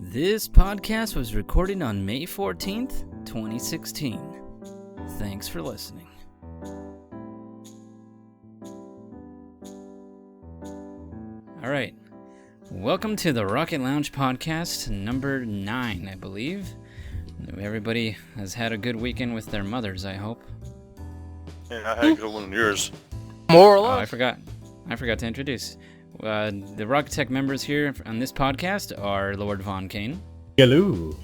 This podcast was recorded on May 14th, 2016. Thanks for listening. All right. Welcome to the Rocket Lounge podcast number 9, I believe. Everybody has had a good weekend with their mothers, I hope. Yeah, I had a good one of yours. More or less. Oh, I forgot to introduce. The Rockitech members here on this podcast are LordVonKain. Hello.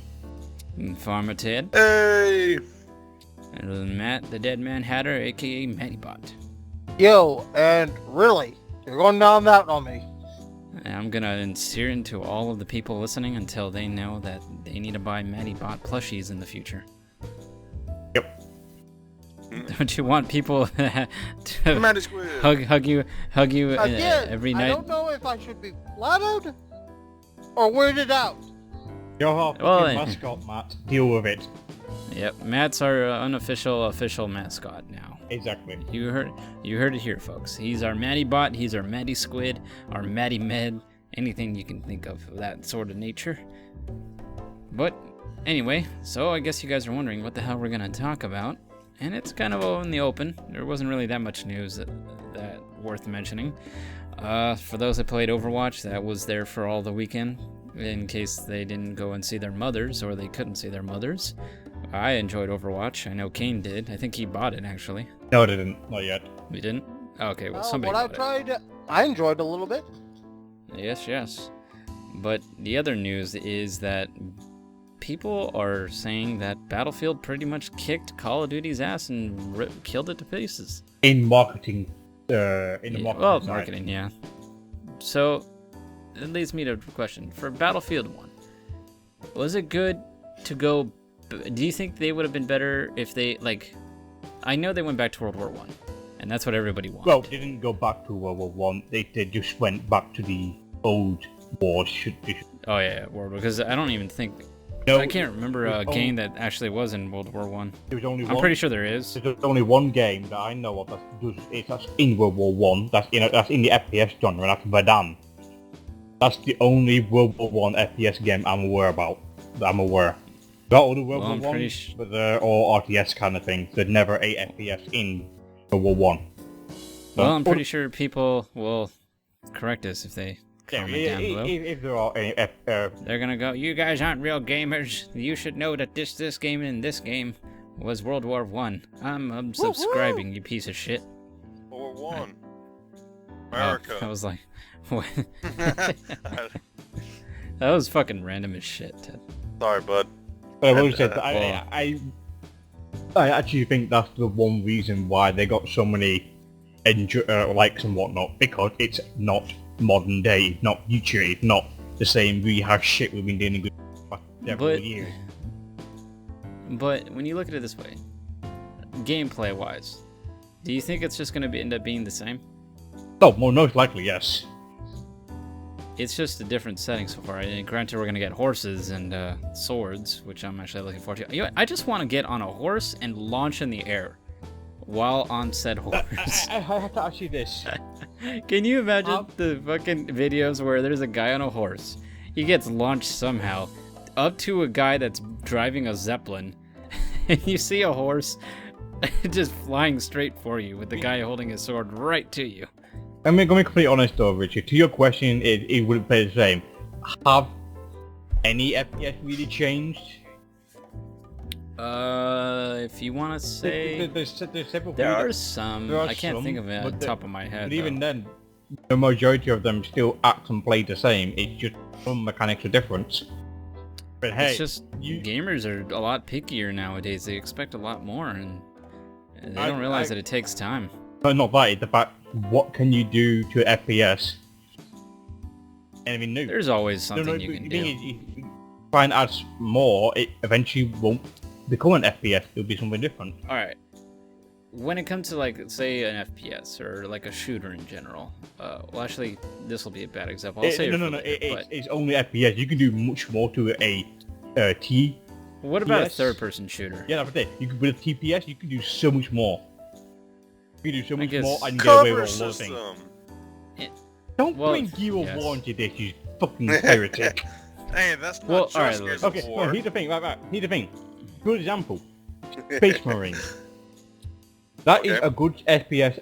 Farmer Ted. Hey! And Matt, the Deadman Hatter, a.k.a. MattyBot. Yo, and really, you're going down that on me. And I'm gonna insert into all of the people listening until they know that they need to buy MattyBot plushies in the future. Yep. Don't you want people to hug you Again, every night? I don't know if I should be flattered or weirded out. You're our mascot, Matt. Deal with it. Yep, Matt's our unofficial mascot now. Exactly. You heard it here, folks. He's our MattyBot, he's our Matty Squid, our Matty Med, anything you can think of that sort of nature. But anyway, so I guess you guys are wondering what the hell we're gonna talk about. And it's kind of in the open. There wasn't really that much news that worth mentioning. For those that played Overwatch, that was there for all the weekend, in case they didn't go and see their mothers, or they couldn't see their mothers. I enjoyed Overwatch. I know Kane did. I think he bought it, actually. No, I didn't. Not yet. We didn't? Okay, well, somebody bought it. I enjoyed a little bit. Yes. But the other news is that people are saying that Battlefield pretty much kicked Call of Duty's ass and killed it to pieces. In marketing. Marketing, yeah. So, it leads me to a question. For Battlefield 1, was it good to go... Do you think they would have been better if they, I know they went back to World War 1, and that's what everybody wanted. Well, they didn't go back to World War 1. They just went back to the old wars. Oh, yeah, World War, because I don't even think... No, I can't remember a game that actually was in World War 1. There was only I'm pretty sure there is. There's only one game that I know of that's in World War 1. That's in the FPS genre, and that's Verdun. That's the only World War 1 FPS game I'm aware about. Got all the World War 1, but they're all RTS kind of things. There's never a FPS in World War 1. Well, I'm pretty sure people will correct us if they comment down below. If there are any... They're gonna go, you guys aren't real gamers. You should know that this game and this game was World War 1. I'm unsubscribing, you piece of shit. World War 1. America. I was like, what? That was fucking random as shit, Ted. Sorry, bud. But I will say that I actually think that's the one reason why they got so many likes and whatnot, because it's not modern day, it's not future, it's not the same rehash shit we've been doing for several years. But when you look at it this way, gameplay-wise, do you think it's just going to end up being the same? Oh, well, most likely, yes. It's just a different setting so far. And granted, we're going to get horses and swords, which I'm actually looking forward to. You know, I just want to get on a horse and launch in the air while on said horse. I have to ask you this. Can you imagine the fucking videos where there's a guy on a horse? He gets launched somehow up to a guy that's driving a Zeppelin, and you see a horse just flying straight for you with the guy holding his sword right to you. I'm going to be completely honest though, Richard. To your question, it wouldn't play the same. Have any FPS really changed? If you want to say... There's several... There are some. I can't think of it on the top of my head. But even then, the majority of them still act and play the same. It's just some mechanics are different. But hey... It's just... Gamers are a lot pickier nowadays. They expect a lot more, and they don't realize that it takes time. But not that, it's the fact, what can you do to FPS? Anything new? There's always something you can do. If you try and add more, it eventually won't become an FPS, it'll be something different. Alright. When it comes to, say, an FPS, or, a shooter in general, well, actually, this will be a bad example. I'll say it's only FPS. You can do much more to a T. What about a third-person shooter? Yeah, that's it. You can, with a TPS, you can do so much more. You can do so much more and get away with a lot of things. Don't bring Gear of War into this, you fucking heretic. Hey, that's not Well, just alright, Gears look. of Okay, War. no, here's the thing, right. Here's the thing. Good example. Space Marine. That is Okay. a good FPS,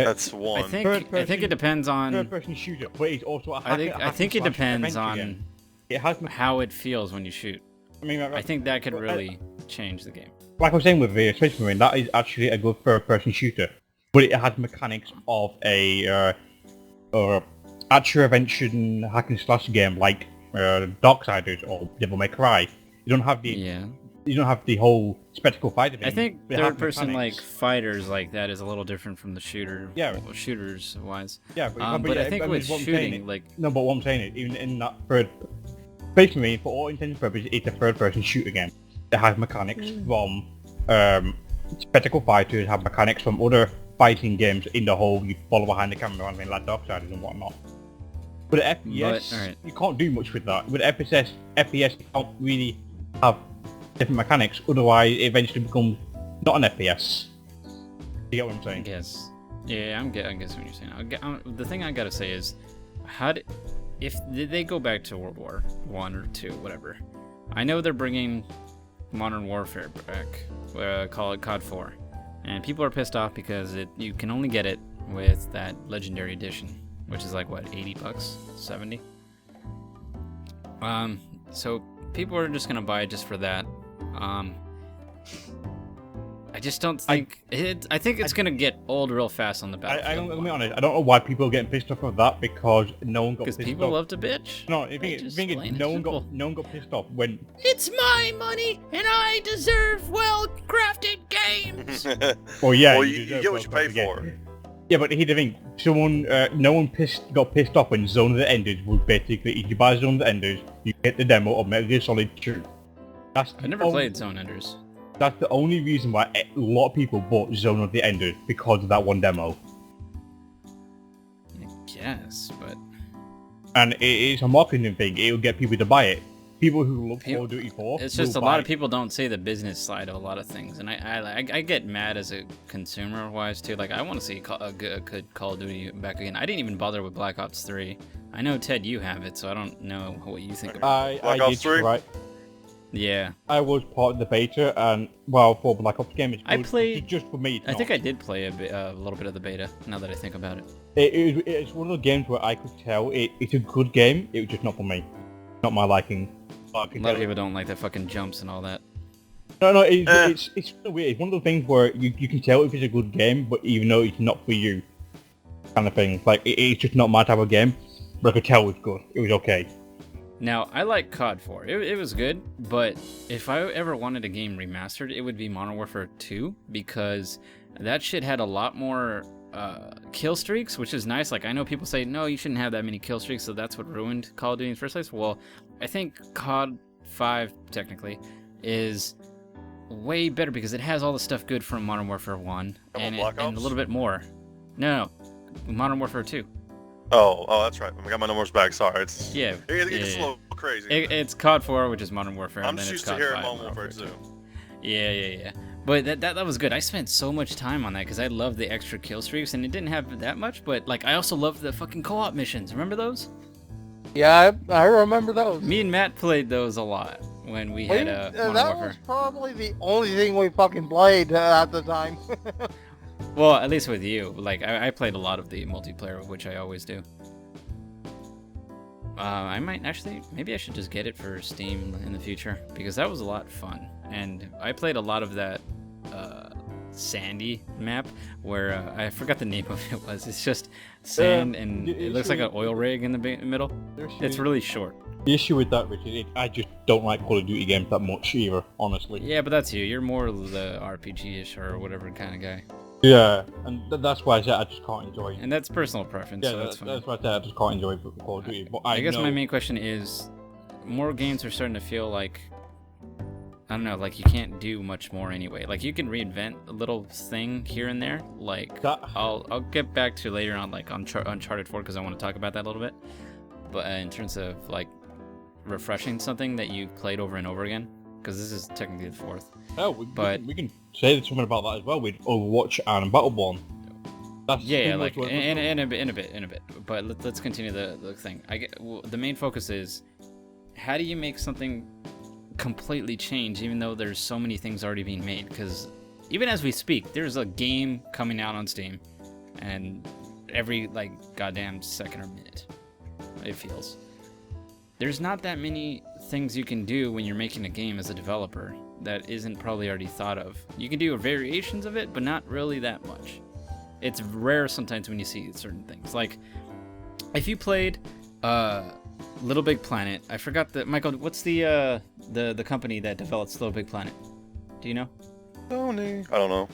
That's one. I think it depends on. third-person shooter, but it's also a hack, I think it depends on game. It has, how it feels when you shoot. I mean, I think that could but, really change the game. like I was saying with the Space Marine, that is actually a good third-person shooter, but it has mechanics of a action adventure hack and slash game like Darksiders or Devil May Cry. You don't have the Yeah. you don't have the whole spectacle fighter thing. I think but it has third person like mechanics. fighters like that is a little different from the shooters wise. Yeah, But I think with what I'm saying shooting, like no, but what I'm saying is even in that third Space Marine, for all intents and purposes, it's a third-person shooter game. It has mechanics from spectacle fighters, have mechanics from other fighting games in the whole you follow behind the camera and like Darksiders and whatnot. With FPS, alright. you can't do much with that. With FPS, you can't really have different mechanics. Otherwise, it eventually becomes not an FPS. You get what I'm I saying? guess. Yeah, I guess what you're saying. The thing I gotta say is, did they go back to World War 1 or 2, whatever? I know they're bringing Modern Warfare back, call it COD 4, and people are pissed off because you can only get it with that Legendary Edition, which is like what, $80, 70. So people are just gonna buy it just for that. I just don't think I think it's gonna get old real fast on the battlefield. Let me be honest. I don't know why people are getting pissed off of that because no one got pissed Because off. people love to bitch. No, the thing Just is, plain no and one simple. got pissed off when. It's my money, and I deserve well-crafted games. Oh yeah, Well, you get what you pay yeah. for. Yeah, but here's the thing. No one got pissed off when Zone of the Enders was basically if you buy Zone of the Enders, you get the demo of Metal Gear Solid 2. I never played Zone Enders. That's the only reason why a lot of people bought Zone of the Enders because of that one demo. I guess, but And it's a marketing thing. It'll get people to buy it. People who love Call of Duty 4. it's just will a lot buy of it. people don't see the business side of a lot of things, and I get mad as a consumer-wise too. Like I want to see a good Call of Duty back again. I didn't even bother with Black Ops 3. I know Ted, you have it, so I don't know what you think about it. I Black Ops did 3? try. Yeah, I was part of the beta, and well, for Black Ops game, it's I good. played- Just for me. I think I did play a little bit of the beta. Now that I think about it. It's one of the games where I could tell it's a good game. It was just not for me, not my liking. A lot of people don't like the fucking jumps and all that. No, it's kind of weird. It's one of those things where you can tell if it's a good game, but even though it's not for you, kind of thing. Like it's just not my type of game, but I could tell it was good. It was okay. Now, I like COD 4. It was good, but if I ever wanted a game remastered, it would be Modern Warfare 2, because that shit had a lot more kill streaks, which is nice. Like, I know people say, no, you shouldn't have that many kill streaks, so that's what ruined Call of Duty in the first place. Well, I think COD 5, technically, is way better because it has all the stuff good from Modern Warfare 1, and a little bit more. No, Modern Warfare 2. Oh, that's right. I got my numbers back. Sorry, it's Yeah. it gets a little crazy. It's COD 4, which is Modern Warfare. I'm and then just it's used to COD hearing 5, Modern Warfare 2. Yeah. But that was good. I spent so much time on that because I loved the extra kill streaks, and it didn't have that much. But like, I also loved the fucking co-op missions. Remember those? Yeah, I remember those. Me and Matt played those a lot when we had Modern that Warfare. was probably the only thing we fucking played at the time. Well, at least with you. Like, I played a lot of the multiplayer, which I always do. I might actually, maybe I should just get it for Steam in the future, because that was a lot of fun. And I played a lot of that sandy map where I forgot the name of it was. It's just sand and it looks like an oil rig in the middle. It's really short. The issue with that, Richard, is I just don't like Call of Duty games that much either, honestly. Yeah, but that's you. You're more the RPG-ish or whatever kind of guy. Yeah, and that's why I said I just can't enjoy it. And that's personal preference, Yeah, so that's fine. that's why I said I just can't enjoy Call of Duty. But I guess know... my main question is, more games are starting to feel like, I don't know, like you can't do much more anyway. Like you can reinvent a little thing here and there. Like I'll get back to later on, like on Uncharted 4, because I want to talk about that a little bit. But in terms of like refreshing something that you played over and over again, because this is technically the fourth. Oh, we can say something about that as well with Overwatch and Battleborn. That's Yeah, like in a bit. But let's continue the thing. The main focus is how do you make something completely change even though there's so many things already being made? Because even as we speak, there's a game coming out on Steam, and every like goddamn second or minute, it feels. There's not that many things you can do when you're making a game as a developer that isn't probably already thought of. You can do variations of it, but not really that much. It's rare sometimes when you see certain things. Like, if you played Little Big Planet, I forgot the Michael. What's the company that develops Little Big Planet? Do you know? Sony. I don't know.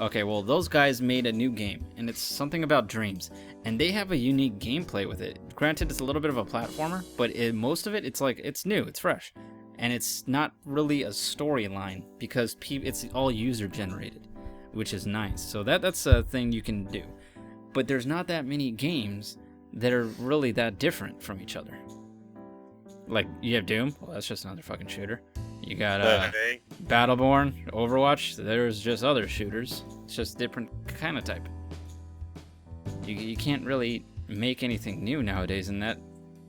Okay, well, those guys made a new game, and it's something about dreams, and they have a unique gameplay with it. Granted, it's a little bit of a platformer, but most of it, it's like, it's new, it's fresh, and it's not really a storyline because it's all user-generated, which is nice. So that's a thing you can do. But there's not that many games that are really that different from each other. Like, you have Doom, well, that's just another fucking shooter. You got Battleborn, Overwatch, there's just other shooters. It's just different kind of type. You can't really make anything new nowadays, and that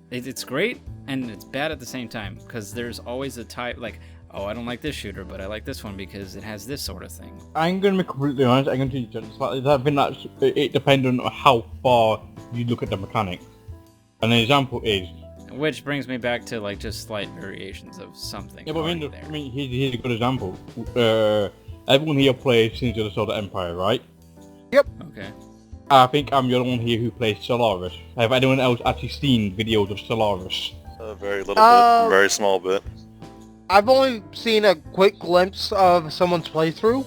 it's great and it's bad at the same time, because there's always a type like, oh, I don't like this shooter, but I like this one because it has this sort of thing. I'm going to be completely honest, I'm going to change it. I think that's it depends on how far you look at the mechanics. An example is... Which brings me back to like just slight variations of something. Yeah, but I mean, here's a good example. Everyone here plays Sins of the Solar Empire, right? Yep. Okay. I think I'm the only one here who plays Solaris. Have anyone else actually seen videos of Solaris? A very little bit, very small bit. I've only seen a quick glimpse of someone's playthrough,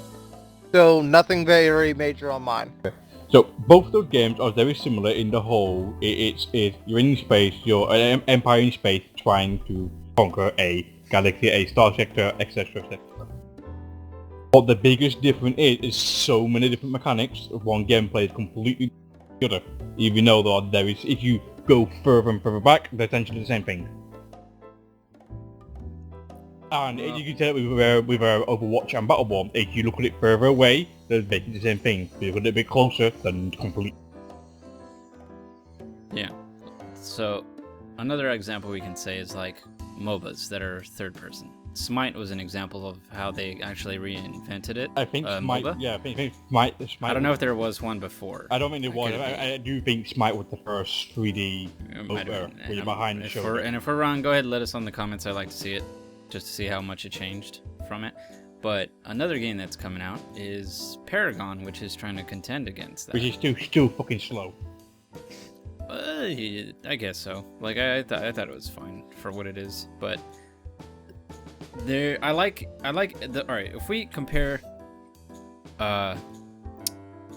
so nothing very major on mine. So both those games are very similar in the whole. It's you're in space, you're an empire in space trying to conquer a galaxy, a star sector, etc., etc. But the biggest difference is so many different mechanics. One gameplay is completely the other. Even though there is, if you go further and further back, they're essentially the same thing. And you can tell it with Overwatch and Battleborn. If you look at it further away, they're basically the same thing. If you look at it a bit closer, then complete. Yeah. So another example we can say is like MOBAs that are third person. Smite was an example of how they actually reinvented it. I think Smite, MOBA? yeah, I think Smite. I don't know if there was one before. I don't think there was. I do think Smite was the first 3D MOBA behind the show. And if we're wrong, go ahead and let us know in the comments. I'd like to see it, just to see how much it changed from it. But another game that's coming out is Paragon, which is trying to contend against that. Which is still fucking slow. I guess so. Like I thought it was fine for what it is, but I like the. All right, if we compare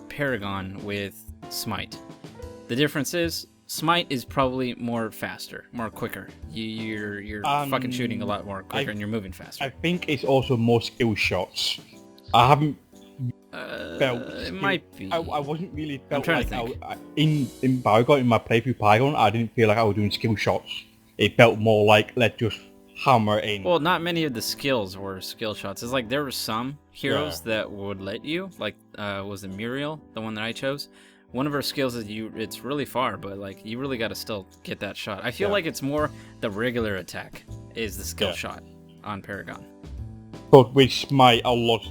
Paragon with Smite, the difference is Smite is probably more faster, more quicker. You're fucking shooting a lot more quicker, and you're moving faster. I think it's also more skill shots. I haven't felt. It might be. I wasn't really felt I'm like trying to think. in Paragon, in my playthrough Paragon, I didn't feel like I was doing skill shots. It felt more like let's just hammer in. Well, not many of the skills were skill shots. It's like there were some heroes that would let you, like was it Muriel, the one that I chose? One of her skills is it's really far, but like you really got to still get that shot. I feel like it's more the regular attack is the skill shot on Paragon. But with Smite, a lot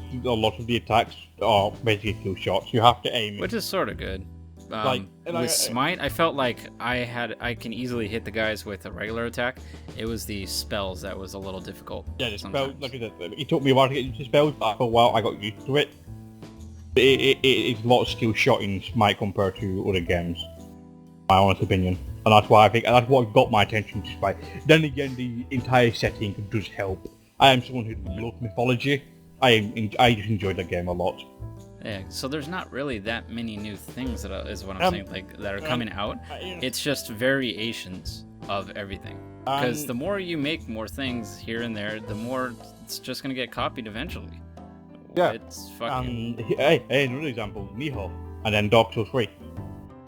of the attacks are basically skill shots. You have to aim. Which is sort of good. With Smite, I felt like I can easily hit the guys with a regular attack. It was the spells that was a little difficult. Yeah, the spells. Like I said, it took me a while to get into spells, but after a while I got used to it. It's a lot of skill shot in Smite compared to other games, my honest opinion, and that's why I think that's what got my attention to Smite. Then again, the entire setting does help. I am someone who loves mythology. I just enjoyed that game a lot. Yeah, so there's not really that many new things is what I'm saying, like that are coming out. It's just variations of everything. Because the more you make more things here and there, the more it's just gonna get copied eventually. Yeah. It's fucking... Hey, another example, Nihil, and then Dark Souls 3.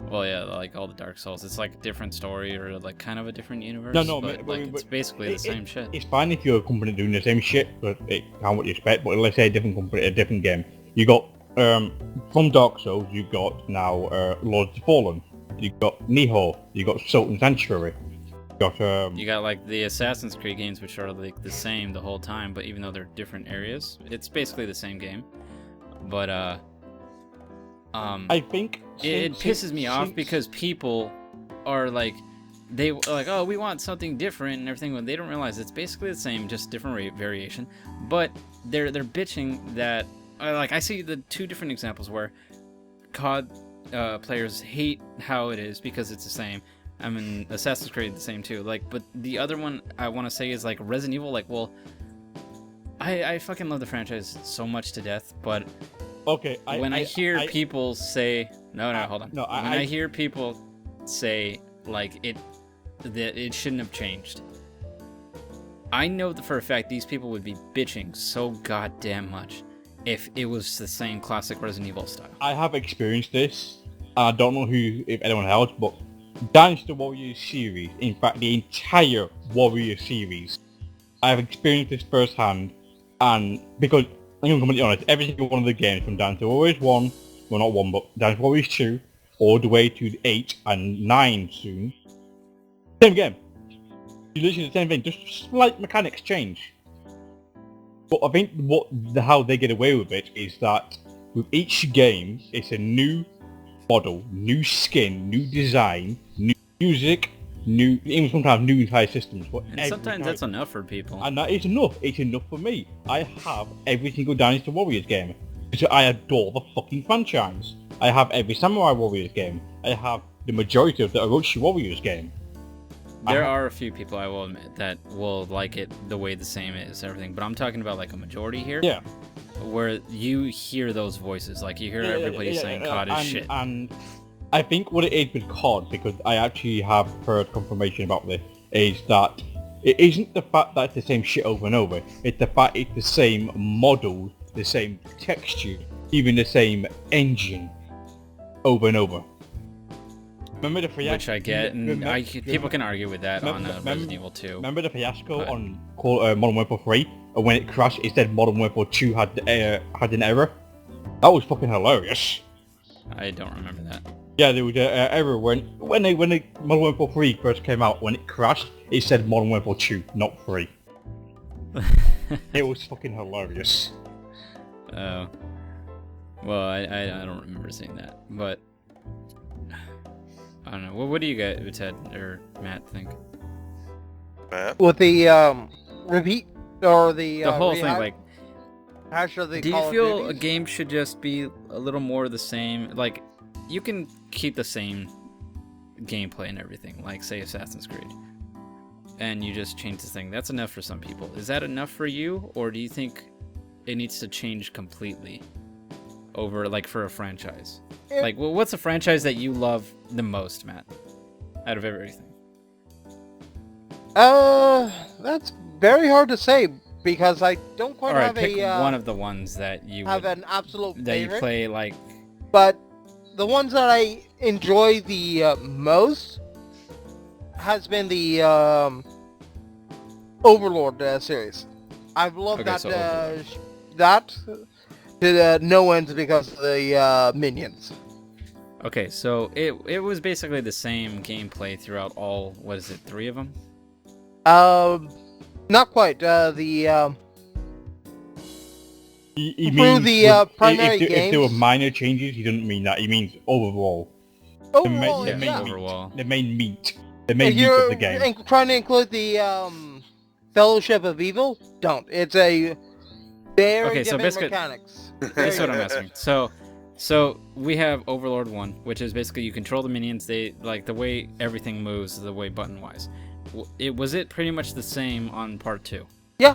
Well, yeah, like all the Dark Souls, it's like a different story or like kind of a different universe. But it's basically the same shit. It's fine if you're a company doing the same shit, but it can't what you expect. But let's say a different company, a different game. You got from Dark Souls, you got now Lords of the Fallen. You got Nihil. You got Sultan Sanctuary. got You got like the Assassin's Creed games, which are like the same the whole time, but even though they're different areas, it's basically the same game. But I think it pisses me off because people are like, they like, oh, we want something different and everything, when they don't realize it's basically the same, just different variation. But they're bitching that, like, I see the two different examples where COD players hate how it is because it's the same. I mean, Assassin's Creed the same too. Like, but the other one I want to say is like Resident Evil. Like, well, I fucking love the franchise so much to death, but okay, when I hear people say hold on. I hear people say like that it shouldn't have changed, I know that for a fact these people would be bitching so goddamn much if it was the same classic Resident Evil style. I have experienced this. I don't know if anyone else, but Dynasty Warriors series, in fact the entire Warrior series, I've experienced this firsthand, and because I'm going to be completely honest, every single one of the games from Dynasty Warriors 1, well not 1 but Dynasty Warriors 2, all the way to 8 and 9 soon, same game. You literally the same thing, just slight mechanics change. But I think how they get away with it is that with each game, it's a new model, new skin, new design, new music, even sometimes new entire systems. But and sometimes that's enough for people. And that is enough. It's enough for me. I have every single Dynasty Warriors game because I adore the fucking franchise. I have every Samurai Warriors game. I have the majority of the Orochi Warriors game. There are a few people, I will admit, that will like it the way the same is, everything. But I'm talking about like a majority here. Yeah. Where you hear those voices, like you hear everybody saying COD is shit. And I think what it is with COD, because I actually have heard confirmation about this, is that it isn't the fact that it's the same shit over and over. It's the fact it's the same model, the same texture, even the same engine over and over. Remember the fiasco? Which I get, and people can argue with that on Resident Evil 2. Remember the fiasco on Modern Warfare 3? And when it crashed, it said Modern Warfare 2 had an error? That was fucking hilarious. I don't remember that. Yeah, there was an error when Modern Warfare 3 first came out. When it crashed, it said Modern Warfare 2, not 3. It was fucking hilarious. Oh. Well, I don't remember seeing that, but I don't know. What do you guys, Ted or Matt, think? Matt? With the repeat or the whole thing, like, do you feel a game should just be a little more the same? Like, you can keep the same gameplay and everything, like say Assassin's Creed, and you just change the thing. That's enough for some people. Is that enough for you, or do you think it needs to change completely over, like, for a franchise? Like, well, what's a franchise that you love the most, Matt, out of everything? That's very hard to say because I don't quite have pick one of the ones that you have an absolute favorite. You play, like. But the ones that I enjoy the most has been the Overlord series. I've loved that to no end because of the minions. Okay, so it was basically the same gameplay throughout all, what is it, 3 of them? Not quite. Primary games. If there were minor changes, he doesn't mean that. He means overall. Overall, the main meat of the game. If you're trying to include the Fellowship of Evil, don't. It's a very different mechanics. That's what I'm asking. So we have Overlord 1, which is basically you control the minions. They, like, the way everything moves, the way button-wise. Was it pretty much the same on part 2? Yeah,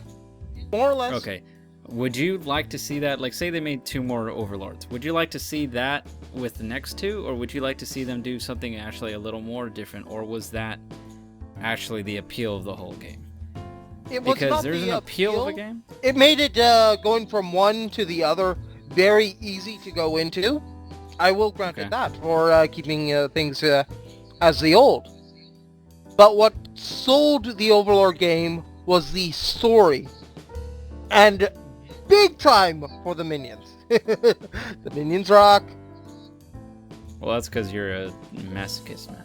more or less. Okay. Would you like to see that, like, say they made 2 more Overlords, would you like to see that with the next 2, or would you like to see them do something actually a little more different, or was that actually the appeal of the whole game? Because there's an appeal of a game? It made it, going from one to the other, very easy to go into. I will grant it that, for keeping things as the old. But what sold the Overlord game was the story. And big time for the minions. The minions rock. Well, that's because you're a masochist, man.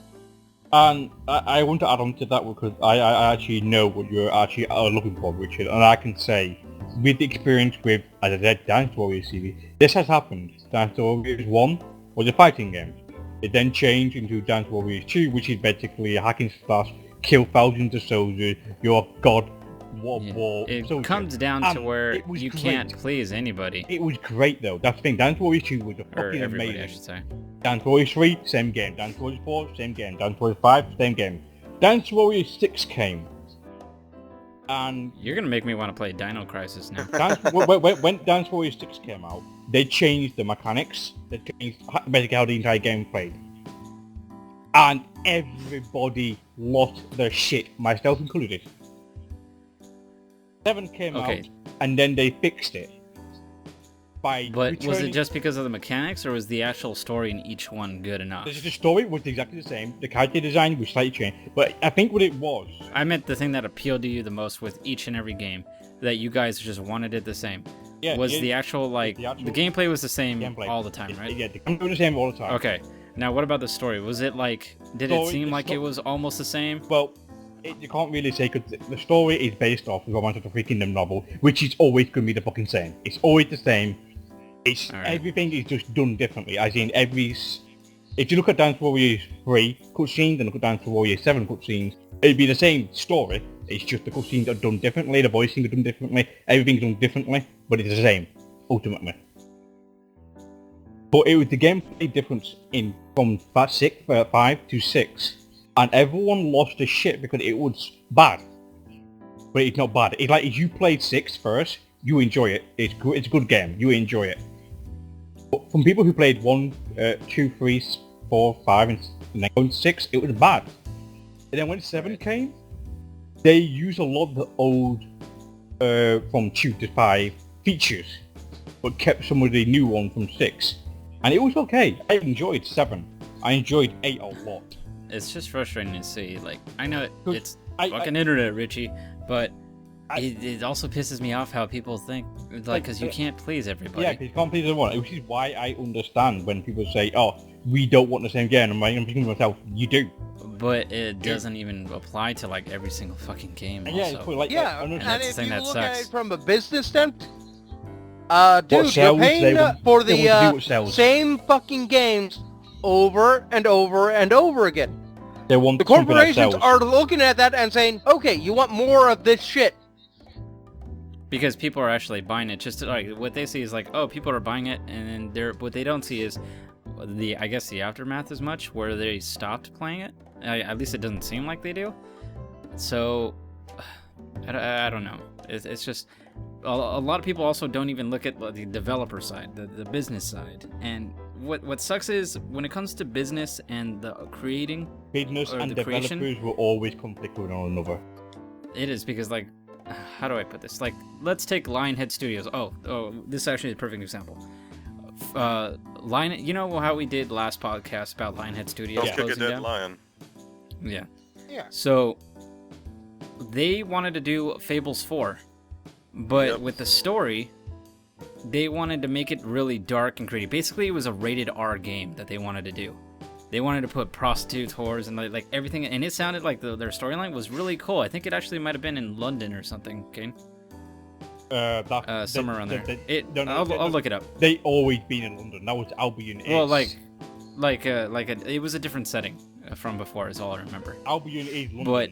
And I want to add on to that because I actually know what you're actually looking for, Richard, and I can say, with the experience with, as I said, Dance Warriors series, this has happened. Dance Warriors 1 was a fighting game. It then changed into Dance Warriors 2, which is basically a hacking slash, kill thousands of soldiers, you're a god, war It soldier. comes down And to where it was you great. can't please anybody. It was great though, that's the thing, Dance Warriors 2 was a Or fucking everybody, amazing. I should say. Dance Warriors 3, same game. Dance Warriors 4, same game. Dance Warriors 5, same game. Dance Warriors 6 came. And You're gonna make me want to play Dino Crisis now. when Dance Warriors 6 came out, they changed the mechanics. They changed basically how the entire game played. And everybody lost their shit, myself included. 7 came out, and then they fixed it. But was it just because of the mechanics, or was the actual story in each one good enough? The story was exactly the same. The character design was slightly changed. But I think what it was... I meant the thing that appealed to you the most with each and every game, that you guys just wanted it the same. Was the actual, like... The gameplay was the same all the time, right? Yeah, the gameplay was the same all the time. Okay. Now, what about the story? Was it like... Did it seem like it was almost the same? Well, you can't really say, because the story is based off of a Romance of the Three Kingdom novel, which is always going to be the fucking same. It's always the same. Everything is just done differently, as in if you look at Dance Warriors 3 cutscenes and look at Dance Warriors 7 cutscenes, it'd be the same story, it's just the cutscenes are done differently, the voicing are done differently, everything's done differently, but it's the same, ultimately. But it was the gameplay difference from 5 to 6, and everyone lost their shit because it was bad. But it's not bad. It's like if you played 6 first, you enjoy it. It's a good game. You enjoy it. But from people who played 1, 2, 3, 4, 5, and then 6, it was bad. And then when 7 came, they used a lot of the old from 2 to 5 features, but kept some of the new ones from 6. And it was okay. I enjoyed 7. I enjoyed 8 a lot. It's just frustrating to see. Like, I know it's fucking internet, Richie, but it also pisses me off how people think, like, because you can't please everybody. Yeah, because you can't please everyone, which is why I understand when people say, oh, we don't want the same game, and I'm thinking to myself, you do. But it doesn't even apply to, like, every single fucking game also. Yeah, and if you look at sucks. it from a business standpoint, dude, you're paying for the same fucking games over and over and over again. They want the corporations are looking at that and saying, okay, you want more of this shit. Because people are actually buying it. Just like what they see is like, oh, people are buying it, and then what they don't see is I guess the aftermath as much, where they stopped playing it. At least it doesn't seem like they do. So I don't know. It's just a lot of people also don't even look at the developer side, the business side. And what sucks is when it comes to business and the creating, business and developers will always conflict with one another. It is because, like, how do I put this? Like, let's take Lionhead Studios. Oh, this is actually a perfect example. You know how we did last podcast about Lionhead Studios closing down? Lion. Yeah. Yeah. So they wanted to do Fables 4, but with the story, they wanted to make it really dark and gritty. Basically, it was a rated R game that they wanted to do. They wanted to put prostitutes, whores, and like everything, and it sounded like their storyline was really cool. I think it actually might have been in London or something, Kane. Somewhere around there. I'll look it up. They always been in London. That was Albion. Well, it was a different setting from before, is all I remember. Albion is London. But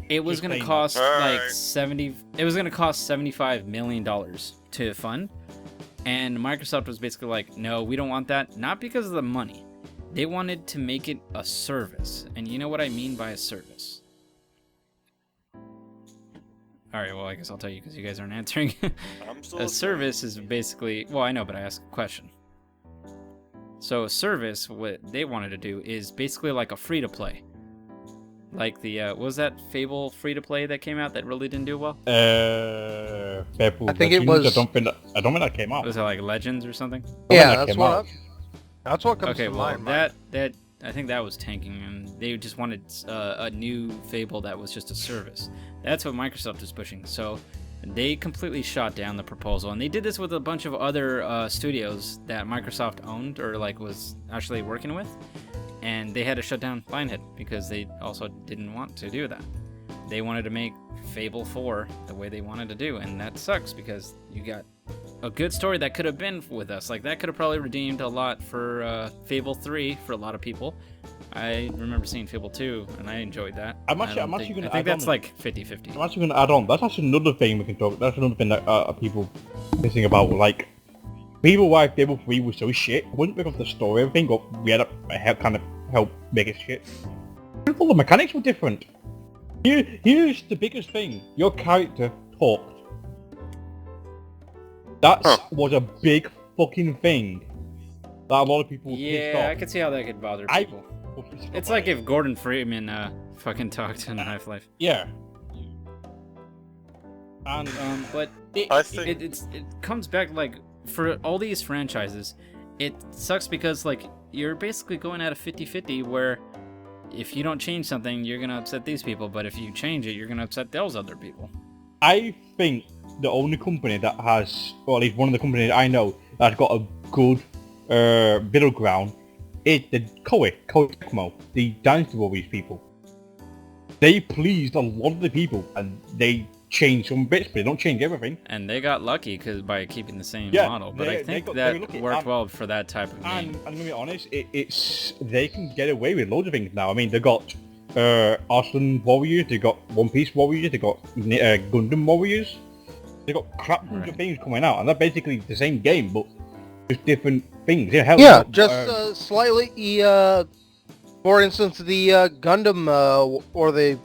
it was going to cost It was going to cost $75 million to fund, and Microsoft was basically like, no, we don't want that. Not because of the money. They wanted to make it a service, and you know what I mean by a service. Alright, well, I guess I'll tell you because you guys aren't answering. A service is basically... Well, I know, but I asked a question. So a service, what they wanted to do is basically like a free-to-play. Like the... what was that Fable free-to-play that came out that really didn't do well? Fable I think it was... I don't think that came out. Was it like Legends or something? Yeah, that's what comes to mind. That I think that was tanking, and they just wanted a new Fable that was just a service. That's what Microsoft is pushing. So they completely shot down the proposal, and they did this with a bunch of other studios that Microsoft owned or like was actually working with. and they had to shut down Lionhead because they also didn't want to do that. They wanted to make Fable 4 the way they wanted to do, and that sucks because you got a good story that could have been with us. Like, that could have probably redeemed a lot for Fable 3 for a lot of people. I remember seeing Fable 2, and I enjoyed that. I'm actually going to I think that's like 50-50. I'm actually going to add on. That's actually another thing we can talk. That's another thing that people thinking about. Like, people why Fable 3 was so shit. It wasn't because of the story or everything, but we had to kind of help make it shit. All the mechanics were different. Here's the biggest thing. Your character talked. That was a big fucking thing that a lot of people were pissed off. Yeah, I could see how that could bother people. It's like if Gordon Freeman fucking talked in Half-Life. Yeah. And but it comes back, like, for all these franchises, it sucks because, like, you're basically going at a 50-50 where if you don't change something, you're gonna upset these people, but if you change it, you're gonna upset those other people. I think the only company that has, or at least one of the companies I know that's got a good middle ground is the Koei Tecmo, the Dynasty Warriors people. They pleased a lot of the people, and they changed some bits, but they don't change everything. And they got lucky by keeping the same Yeah, model, but they- I think they got that very lucky. worked well for that type of And game. I'm gonna be honest, they can get away with loads of things now. I mean, they got Arslan Warriors, they got One Piece Warriors, they got Gundam Warriors. They got crap tons of things coming out, and they're basically the same game, but just different things. Just slightly. For instance, the Gundam or the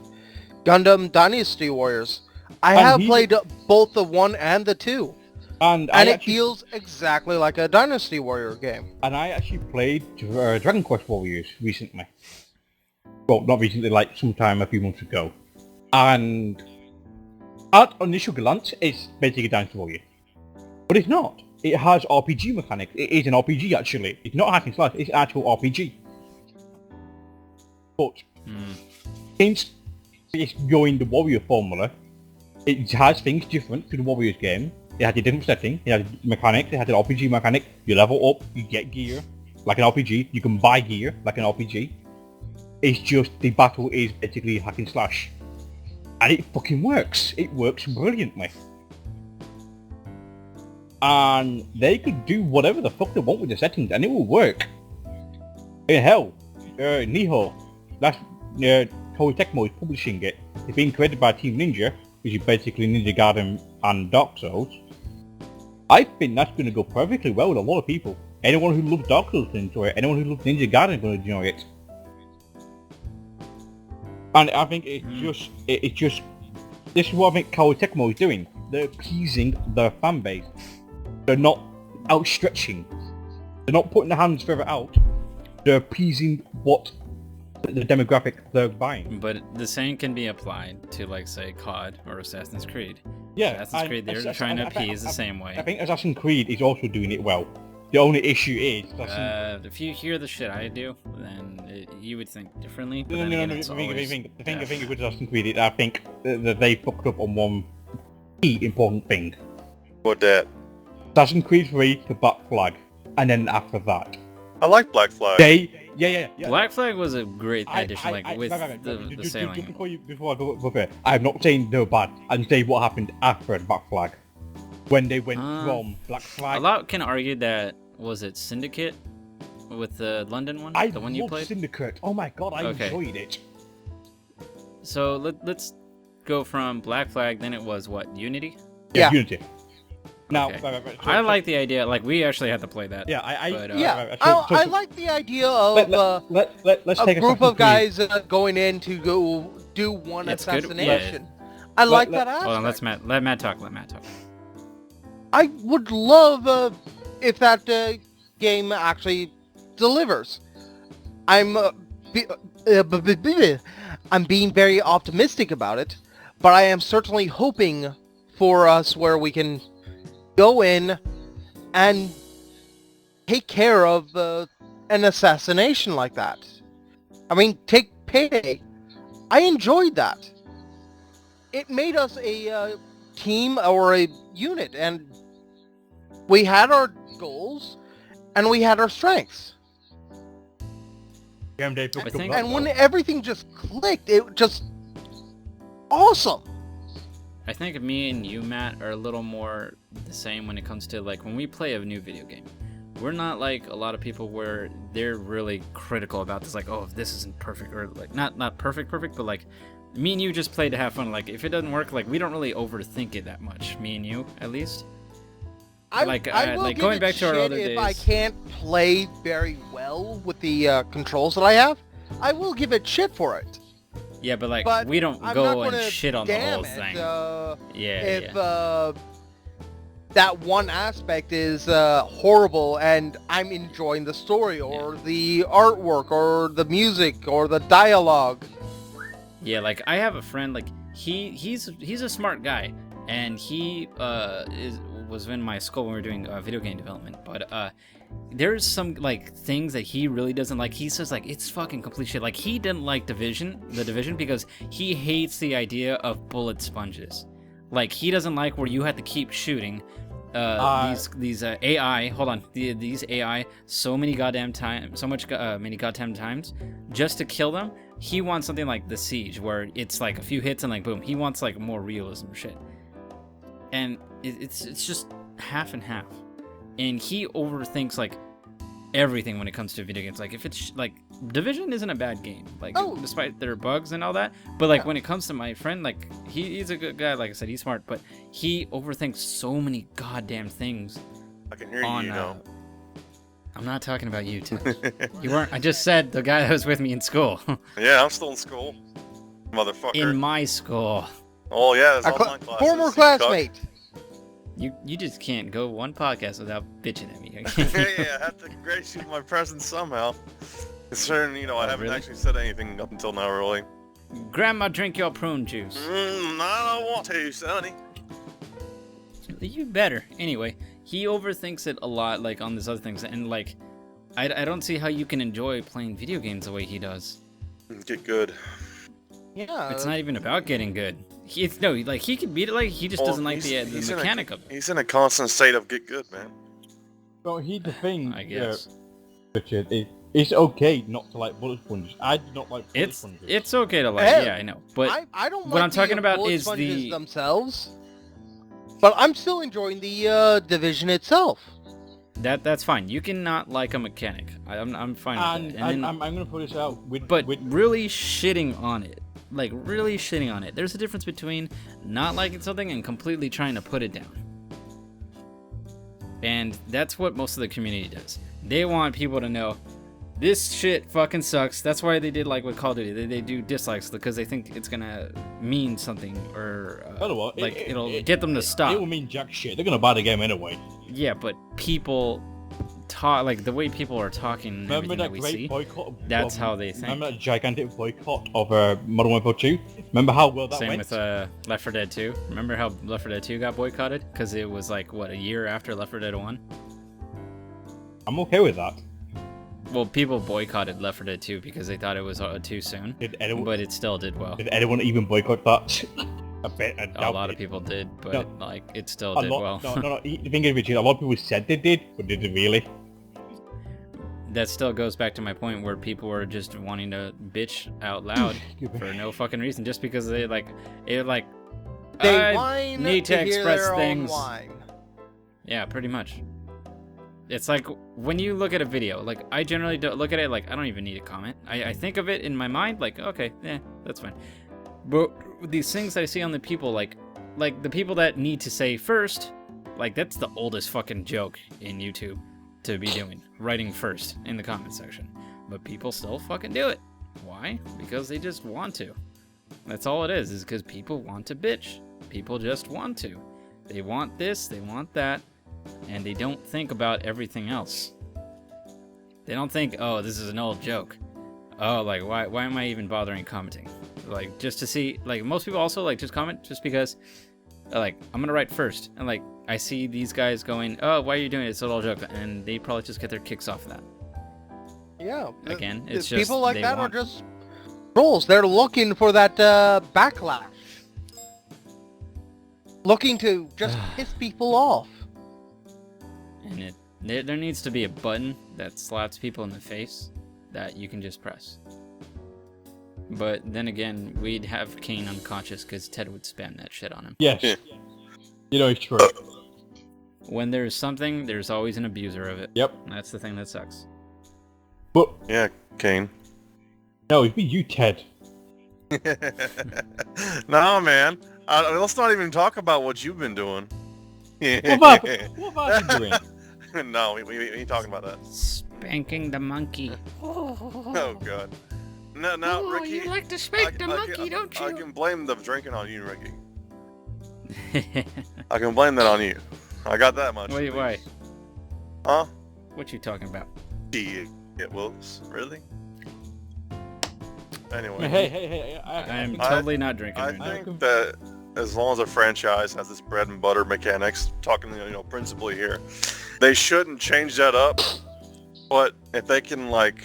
Gundam Dynasty Warriors. I have played both the 1 and the 2. And it feels exactly like a Dynasty Warrior game. And I actually played Dragon Quest Warriors recently. Well, not recently, like sometime a few months ago. And at initial glance, it's basically a Dynasty Warrior. But it's not. It has RPG mechanics. It is an RPG, actually. It's not hack and slash, it's an actual RPG. But since it's going the Warrior formula, it has things different to the Warriors game. It has a different setting, it has mechanics, it has an RPG mechanic. You level up, you get gear, like an RPG. You can buy gear, like an RPG. It's just, the battle is basically hack and slash. And it fucking works. It works brilliantly. And they could do whatever the fuck they want with the settings, and it will work. In hell, Nihon, that's Koei Tecmo is publishing it. It's being created by Team Ninja, which is basically Ninja Gaiden and Dark Souls. I think that's going to go perfectly well with a lot of people. Anyone who loves Dark Souls can enjoy it. Anyone who loves Ninja Gaiden is going to enjoy it. And I think it's just, this is what I think Koei Tecmo is doing. They're appeasing their fan base. They're not outstretching. They're not putting their hands further out. They're appeasing what the demographic they're buying. But the same can be applied to, like, say, COD or Assassin's Creed. Yeah, Assassin's Creed, they're trying to appease the same way. I think Assassin's Creed is also doing it well. The only issue is... if you hear the shit I do, then you would think differently. But No, the thing with Assassin's Creed, I think that they fucked up on one key important thing. What that? Assassin's Creed 3 to Black Flag, and then after that. I like Black Flag. Yeah. Black Flag was a great addition, with the sailing. Just before I go there, I'm not saying they're bad. I'm saying what happened after Black Flag. When they went from Black Flag... A lot can argue that, was it Syndicate with the London one? The one you played? Syndicate. Oh my god, I enjoyed it. So let's go from Black Flag, then it was what, Unity? Yeah. Unity. Now, okay. I like the idea. Like, we actually had to play that. Yeah, I like the idea of let's take a group of guys going in to go do one assassination. I like that aspect. Hold on, let Matt talk. I would love if that game actually delivers. I'm being very optimistic about it, but I am certainly hoping for us where we can go in and take care of an assassination like that. I mean, take Payday. I enjoyed that. It made us a team or a unit, and we had our goals and we had our strengths. Game day for I think- And when everything just clicked, it just awesome. I think me and you, Matt, are a little more the same when it comes to like when we play a new video game. We're not like a lot of people where they're really critical about this, like, oh, if this isn't perfect, or like not perfect, but like me and you just play to have fun. Like if it doesn't work, like we don't really overthink it that much. Me and you, at least. I will give going it back to our shit other if days. I can't play very well with the controls that I have. I will give it shit for it. Yeah, but like But we don't I'm not go and gonna shit on the whole damn it, thing. If yeah. that one aspect is horrible and I'm enjoying the story or the artwork or the music or the dialogue. Yeah, like I have a friend, like he's a smart guy, and he was in my school when we were doing video game development. But there's some like things that he really doesn't like. He says like it's fucking complete shit. Like he didn't like the Division, because he hates the idea of bullet sponges. Like he doesn't like where you have to keep shooting these AI. Hold on, these AI many goddamn times just to kill them. He wants something like the Siege, where it's like a few hits and like boom. He wants like more realism shit, and it's just half and half. And he overthinks like everything when it comes to video games. Like if it's like Division isn't a bad game, like despite their bugs and all that. But like when it comes to my friend, like he's a good guy. Like I said, he's smart, but he overthinks so many goddamn things. I can hear you, you know. I'm not talking about you, Tim. You weren't. I just said the guy that was with me in school. Yeah, I'm still in school, motherfucker. In my school. Oh yeah, it's online classes. Former classmate. You just can't go one podcast without bitching at me. Yeah, I have to grace you with my presence somehow. Considering, you know, I haven't really? actually said anything up until now, really. Grandma, drink your prune juice. I don't want to, sonny. You better. Anyway, he overthinks it a lot, like on these other things, and like, I don't see how you can enjoy playing video games the way he does. Get good. Yeah. It's not even about getting good. He can beat it. Like he just doesn't like the mechanic of it. He's in a constant state of get good, man. Well, here's the thing, I guess. Richard. It's okay not to like bullet sponges. I do not like bullet sponges. It's okay to like. Hey, yeah, I know. But I don't like what I'm talking about bullet is sponges themselves. But I'm still enjoying the Division itself. That's fine. You can not like a mechanic. I'm fine with that. And I'm gonna put this out but really shitting on it. Like really shitting on it. There's a difference between not liking something and completely trying to put it down. And that's what most of the community does. They want people to know this shit fucking sucks. That's why they did like with Call of Duty. They do dislikes because they think it's gonna mean something or it'll get them to stop. It will mean jack shit. They're gonna buy the game anyway. Yeah, but people talk like the way people are talking. And Remember that that we great see, boycott? that's how they think. Remember that gigantic boycott of Modern Warfare 2? Remember how well that Same went? with Left 4 Dead 2. Remember how Left 4 Dead 2 got boycotted? Because it was like, what, a year after Left 4 Dead 1? I'm okay with that. Well, people boycotted Left 4 Dead 2 because they thought it was too soon. But it still did well. Did anyone even boycott that? A lot of people did, but like it still did well. No. The thing is, Richard, a lot of people said they did, but did they really? That still goes back to my point where people were just wanting to bitch out loud for no fucking reason, just because they whine need to express things. Whine. Yeah, pretty much. It's like when you look at a video, like I generally don't look at it like I don't even need a comment. I think of it in my mind like, okay, that's fine. But these things that I see on the people, like the people that need to say first, like that's the oldest fucking joke in YouTube to be doing, writing first in the comment section. But people still fucking do it. Why? Because they just want to. That's all it is because people want to bitch. People just want to. They want this, they want that, and they don't think about everything else. They don't think, oh, this is an old joke. Oh, like, why am I even bothering commenting? Like, just to see, like, most people also, like, just comment just because, like, I'm gonna write first. And, like, I see these guys going, oh, why are you doing it? It's an old joke. And they probably just get their kicks off of that. Yeah. Again, it's just... People like that are just trolls. They're looking for that backlash. Looking to just piss people off. And there needs to be a button that slaps people in the face that you can just press. But then again, we'd have Kain unconscious because Ted would spam that shit on him. Yes. Yeah. You know, it's true. When there's something, there's always an abuser of it. Yep. That's the thing that sucks. But Yeah, Kane. no, it'd be you, Ted. No, man. Let's not even talk about what you've been doing. What have you doing? No, we ain't talking about that. Spanking the monkey. Oh, God. No, Ricky. You like to spank the monkey, don't you? I can blame the drinking on you, Ricky. I can blame that on you. I got that much. Wait, why? Huh? What you talking about? Shit, Willis. Really? Anyway. Hey, I am totally not drinking I right now. think that as long as a franchise has this bread and butter mechanics, talking, principally here, they shouldn't change that up. But if they can, like,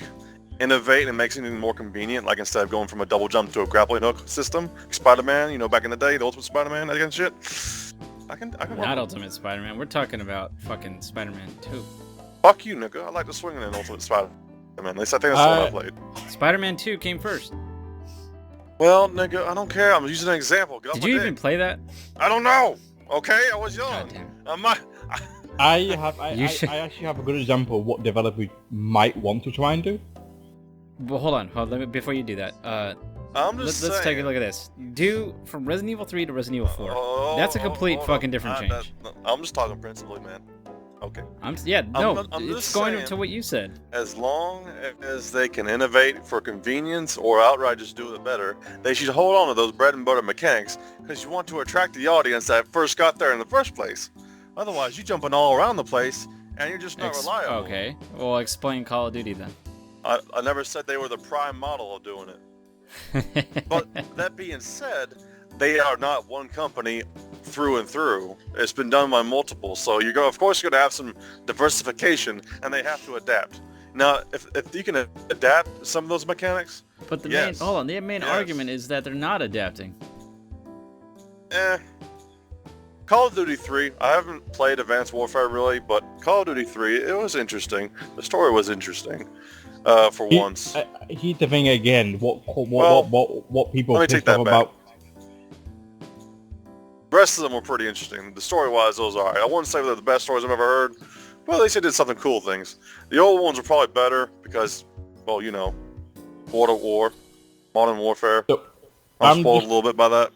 innovate and make something more convenient, like instead of going from a double jump to a grappling hook system, Spider-Man, back in the day, the Ultimate Spider-Man, that kind of shit, I can work Not with Ultimate Spider-Man. We're talking about fucking Spider-Man 2. Fuck you, nigga. I like to swing in an Ultimate Spider-Man. At least I think that's the one I played. Spider-Man 2 came first. Well, nigga, I don't care. I'm using an example. Get off Did my you dick. even play that? I don't know. Okay, I was young. Goddamn. I actually have a good example of what developers might want to try and do. Well, hold on. Let me, before you do that, I'm just let's take a saying. look at this. Do from Resident Evil 3 to Resident Evil 4. That's a complete fucking different change. I'm just talking principally, man. Okay. I'm just going saying, to what you said. As long as they can innovate for convenience or outright just do it better, they should hold on to those bread and butter mechanics because you want to attract the audience that first got there in the first place. Otherwise, you're jumping all around the place and you're just not reliable. Okay. Well, explain Call of Duty then. I never said they were the prime model of doing it. But that being said, they are not one company through and through. It's been done by multiple, so of course you're gonna have some diversification, and they have to adapt. Now, if you can adapt some of those mechanics, But the yes. main argument is that they're not adapting. Call of Duty 3, I haven't played Advanced Warfare really, but Call of Duty 3, it was interesting. The story was interesting, for once. Here's the thing again. What people let me take pissed that off back. about. The rest of them were pretty interesting. The story-wise, those are alright. I wouldn't say they're the best stories I've ever heard, but at least they did something cool things. The old ones were probably better because, well, World at War, Modern Warfare. So, I'm spoiled a little bit by that.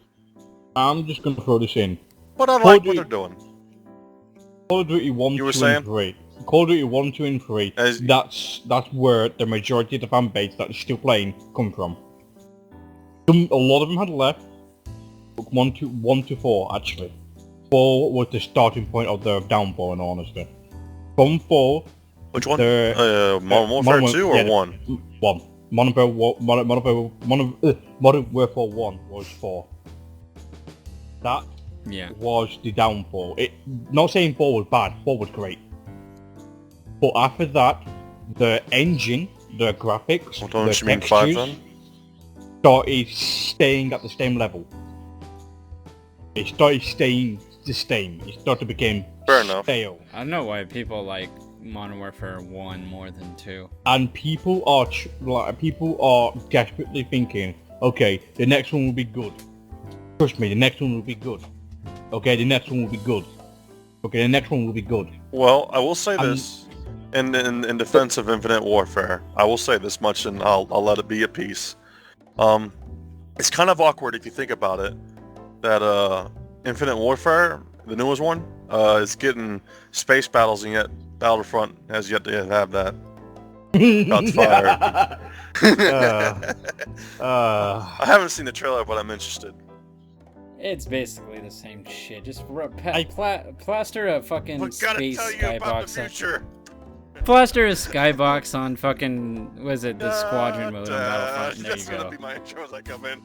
I'm just gonna throw this in. But I like what they're doing. Call of Duty 1, You were 2, saying? and 3. Call of Duty 1, 2, and 3. That's where the majority of the fan base that is still playing come from. A lot of them had left. 1 to 4 actually. 4 was the starting point of their downfall, in all honesty. From 4, Which one? the Modern Warfare 2 or 1? 1. Modern Warfare 1 was 4. That was the downfall. Not saying 4 was bad, 4 was great. But after that, the engine, the graphics, Don't the you mean 5 textures then? started staying at the same level. It started staying the same. It started to become Fair enough. stale. I don't know why people like Modern Warfare 1 more than 2. And people are desperately thinking, okay, the next one will be good. Trust me, the next one will be good. Okay, the next one will be good. Okay, the next one will be good. Well, I will say this. In defense of Infinite Warfare, I will say this much, and I'll let it be a piece. It's kind of awkward if you think about it, that Infinite Warfare, the newest one, is getting space battles, and yet Battlefront has yet to have that. Shots fired. I haven't seen the trailer, but I'm interested. It's basically the same shit. Just plaster a fucking But gotta space tell you about the skybox. future. Plaster a skybox on fucking, was it the squadron mode on Battlefront? And there That's you gonna go. be my intro as I come in.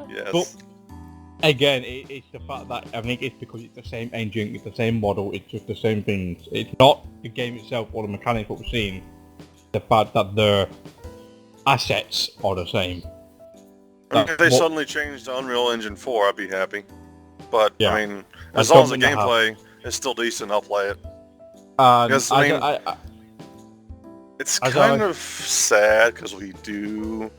Yes. But again, it's the fact that I think it's because it's the same engine, it's the same model, it's just the same things. It's not the game itself or the mechanics what we're seeing. The fact that the assets are the same. I mean, if they suddenly changed to Unreal Engine 4, I'd be happy. But, Yeah. I mean, as long as the gameplay is still decent, I'll play it. Because, I mean, I, it's as kind I- of sad because we do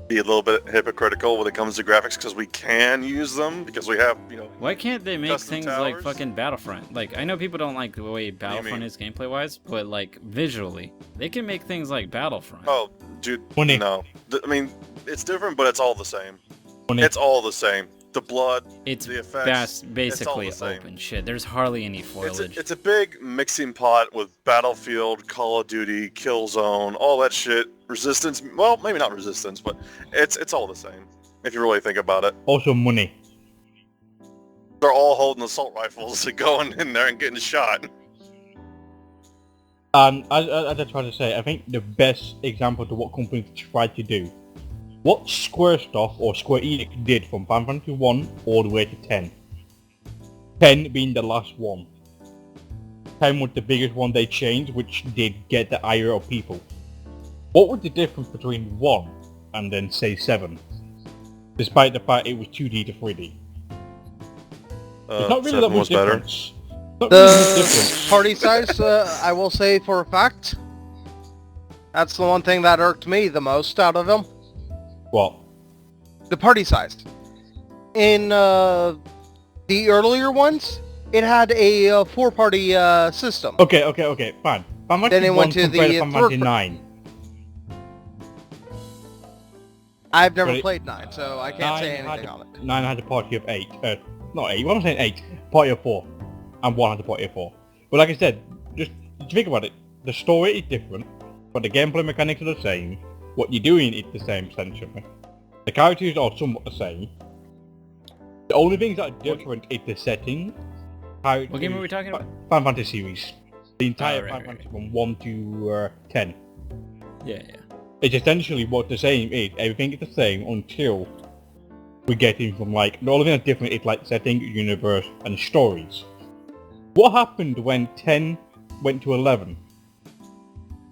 be a little bit hypocritical when it comes to graphics because we can use them because we have, Why can't they make Custom things like towers? fucking Battlefront? Like, I know people don't like the way Battlefront mean? is gameplay-wise, but, like, visually, they can make things like Battlefront. Oh, dude, Money. no. I mean, it's different, but it's all the same. Money. It's all the same. The blood, It's the effects, basically it's all the same. open shit. There's hardly any foliage. It's a big mixing pot with Battlefield, Call of Duty, Killzone, all that shit. Resistance, well, maybe not Resistance, but it's all the same, if you really think about it. Also money. They're all holding assault rifles and going in there and getting shot. And as I tried to say, I think the best example to what companies tried to do, what Squaresoft or Square Enix did from Final Fantasy 1 all the way to 10. 10 being the last one. 10 was the biggest one they changed, which did get the ire of people. What was the difference between 1 and then say 7? Despite the fact it was 2D to 3D. It's not really that 7 much was better. difference. Not really much The difference. party size, I will say for a fact, that's the one thing that irked me the most out of them. What? The party size. In the earlier ones, it had a 4-party system. Okay, fine. Final Then Fantasy it 1 went to compared the to Final Fantasy third- 9. I've never But it- played 9, so I can't say anything on it. 9 had a party of 8. Not 8, what am I saying 8? Party of 4. And 1 had a party of 4. But like I said, just think about it. The story is different, but the gameplay mechanics are the same. What you're doing is the same, essentially. The characters are somewhat the same. The only things that are different is the setting. What game are we talking about? Final Fantasy series. The entire right, Final right. Fantasy from 1 to 10. Yeah. It's essentially what the same is. Everything is the same until we get in from like, the only thing that's different is like setting, universe, and stories. What happened when 10 went to 11?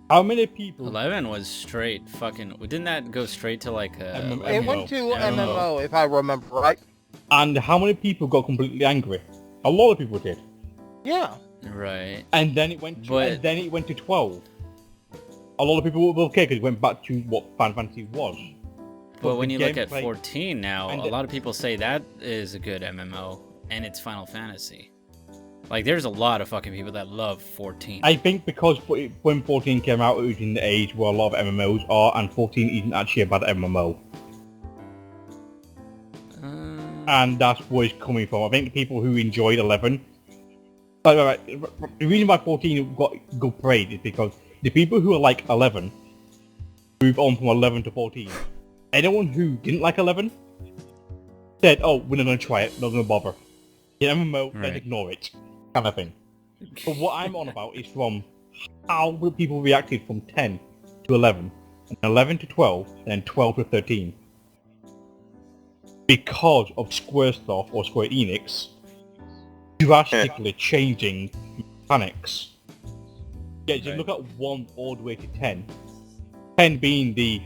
How many people... 11 was straight fucking... Didn't that go straight to like a... MMO. It went to MMO. MMO, if I remember right. And how many people got completely angry? A lot of people did. Yeah. Right. And then it went to, But- and then it went to 12. A lot of people were okay because it went back to what Final Fantasy was. But when the you look at gameplay- 14 now, and a lot of people say that is a good MMO, and it's Final Fantasy. Like, there's a lot of fucking people that love 14. I think because when 14 came out, it was in the age where a lot of MMOs are, and 14 isn't actually a bad MMO. And that's where it's coming from. I think the people who enjoyed 11... The reason why 14 got good praise is because the people who are like 11 moved on from 11 to 14. Anyone who didn't like 11 said, oh, we're not going to try it, not going to bother. The MMO, Right. let's ignore it, kind of thing. But what I'm on about is from how the people reacted from 10 to 11, and 11 to 12, and then 12 to 13. Because of Squaresoft or Square Enix drastically changing mechanics. Yeah, just Right. look at 1 all the way to 10. 10 being the...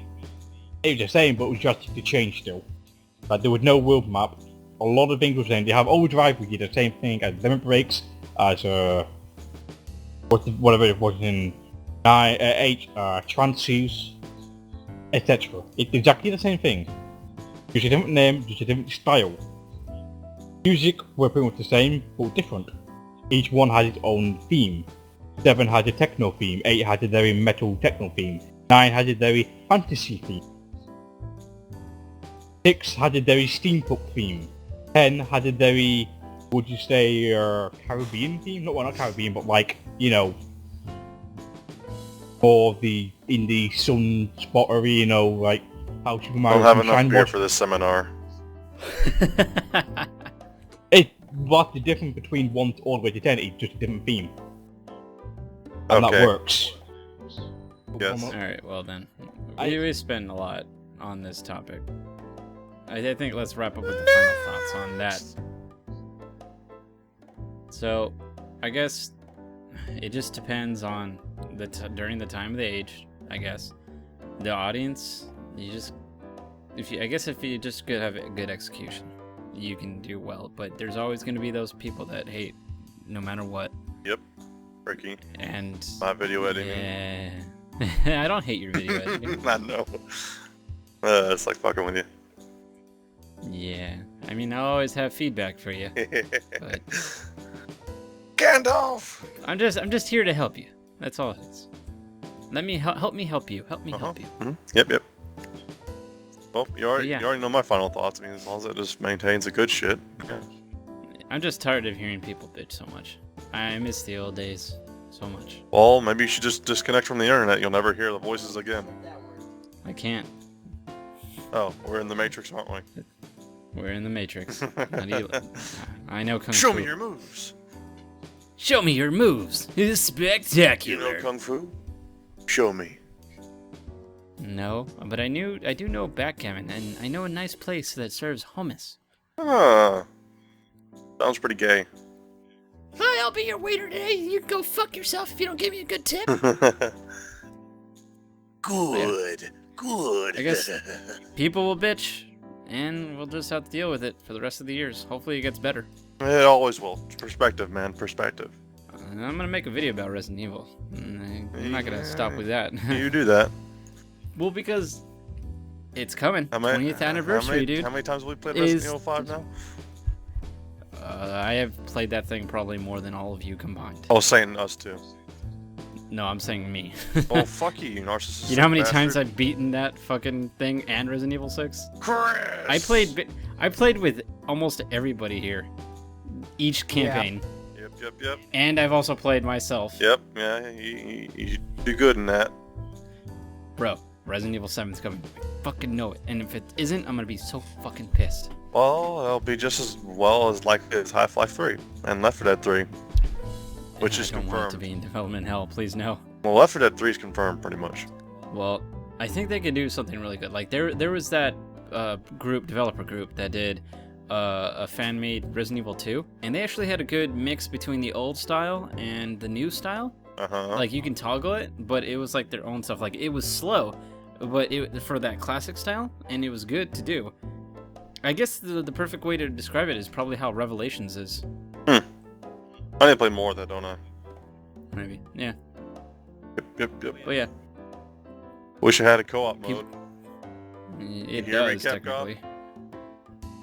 It was the same, but it was drastically changed still. Like, there was no world map. A lot of things were the same. They have overdrive, which is the same thing as limit breaks, as whatever it was in 8, transfuse, etc. It's exactly the same thing. Just a different name, just a different style. Music were pretty much the same, but different. Each one has its own theme. 7 has a techno theme, 8 has a very metal techno theme, 9 has a very fantasy theme. 6 has a very steampunk theme. 10 has a very, would you say, Caribbean theme? Not, well, not Caribbean, but like, you know, more the in the sun spottery, you know, like how Super I Mario don't have enough Sunshine beer was. for this seminar. What's the difference between 1 all the way to 10 is just a different theme. And Okay. that works. Yes. Alright, well then. I- We spent a lot on this topic. I think let's wrap up with the final thoughts on that. So, I guess it just depends on during the time of the age, I guess. The audience, if you just could have a good execution, you can do well. But there's always going to be those people that hate no matter what. Yep. Ricky. And My video editing. yeah, I don't hate your video editing. I know. It's like fucking with you. Yeah, I mean, I always have feedback for you. But Gandalf! I'm just here to help you. That's all it is. Let me help me help you. Help me help you. Mm-hmm. Yep. Well, you already yeah. you already know my final thoughts. I mean, as long as it just maintains the good shit. Yeah. I'm just tired of hearing people bitch so much. I miss the old days so much. Well, maybe you should just disconnect from the internet. You'll never hear the voices again. I can't. Oh, we're in the Matrix, aren't we? We're in the Matrix. How do you... I know Kung Fu. Show me your moves. Show me your moves. It's spectacular. You know Kung Fu? Show me. No, but I do know backgammon, and I know a nice place that serves hummus. Huh. Sounds pretty gay. Hi, I'll be your waiter today. You can go fuck yourself if you don't give me a good tip. Good. I guess people will bitch, and we'll just have to deal with it for the rest of the years. Hopefully it gets better. It always will. Perspective, man. Perspective. I'm gonna make a video about Resident Evil. I'm not gonna stop with that. You do that. Well, because it's coming. 20th anniversary, dude. How many times have we played Resident Evil 5 now? I have played that thing probably more than all of you combined. Oh, saying us too. No, I'm saying me. Oh, fuck you narcissist. You know how many bastard. times I've beaten that fucking thing and Resident Evil 6? Chris! I played with almost everybody here. Each campaign. Yep. And I've also played myself. Yep, yeah, you do good in that. Bro, Resident Evil 7's coming. I fucking know it. And if it isn't, I'm gonna be so fucking pissed. Well, it'll be just as well as likely as Half-Life 3 and Left 4 Dead 3, which is I don't want it to confirmed. be in development hell, please no. Well, Left 4 Dead 3 is confirmed pretty much. Well, I think they could do something really good. Like there was that developer group that did a fan-made Resident Evil 2, and they actually had a good mix between the old style and the new style. Like you can toggle it, but it was like their own stuff. Like it was slow, but for that classic style, and it was good to do. I guess the perfect way to describe it is probably how Revelations is. I need to play more of that, don't I? Maybe, yeah. Yep. But yeah, Wish I had a co-op mode. it hear me, does Capcom? technically.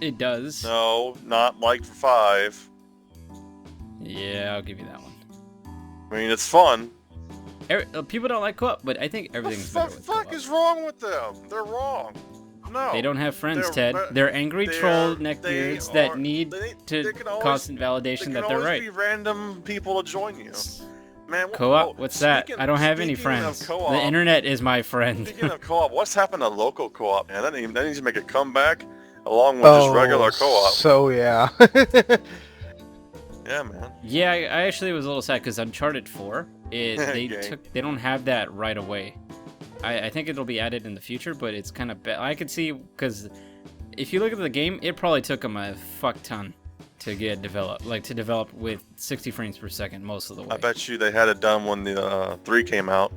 It does. No, not like for 5. Yeah, I'll give you that one. I mean, it's fun. People don't like co-op, but I think everything's What better the with fuck co-op. is wrong with them? They're wrong. No. They don't have friends, They're- Ted. They're angry troll they neckbeards are- that need they to can always- constant validation that they're right. There can always be random people to join you. Man, Co-op? What's that? speaking- I don't have any speaking of friends. co-op- The internet is my friend. Speaking of co-op, what's happened to local co-op, man? That needs to make a comeback along with just regular co-op. So yeah. Yeah, man. Yeah, I actually was a little sad because Uncharted 4, they Gang. they don't have that right away. I think it'll be added in the future, but it's kind of I could see because if you look at the game, it probably took them a fuck ton to get developed, like to develop with 60 frames per second most of the way. I bet you they had it done when the 3 came out.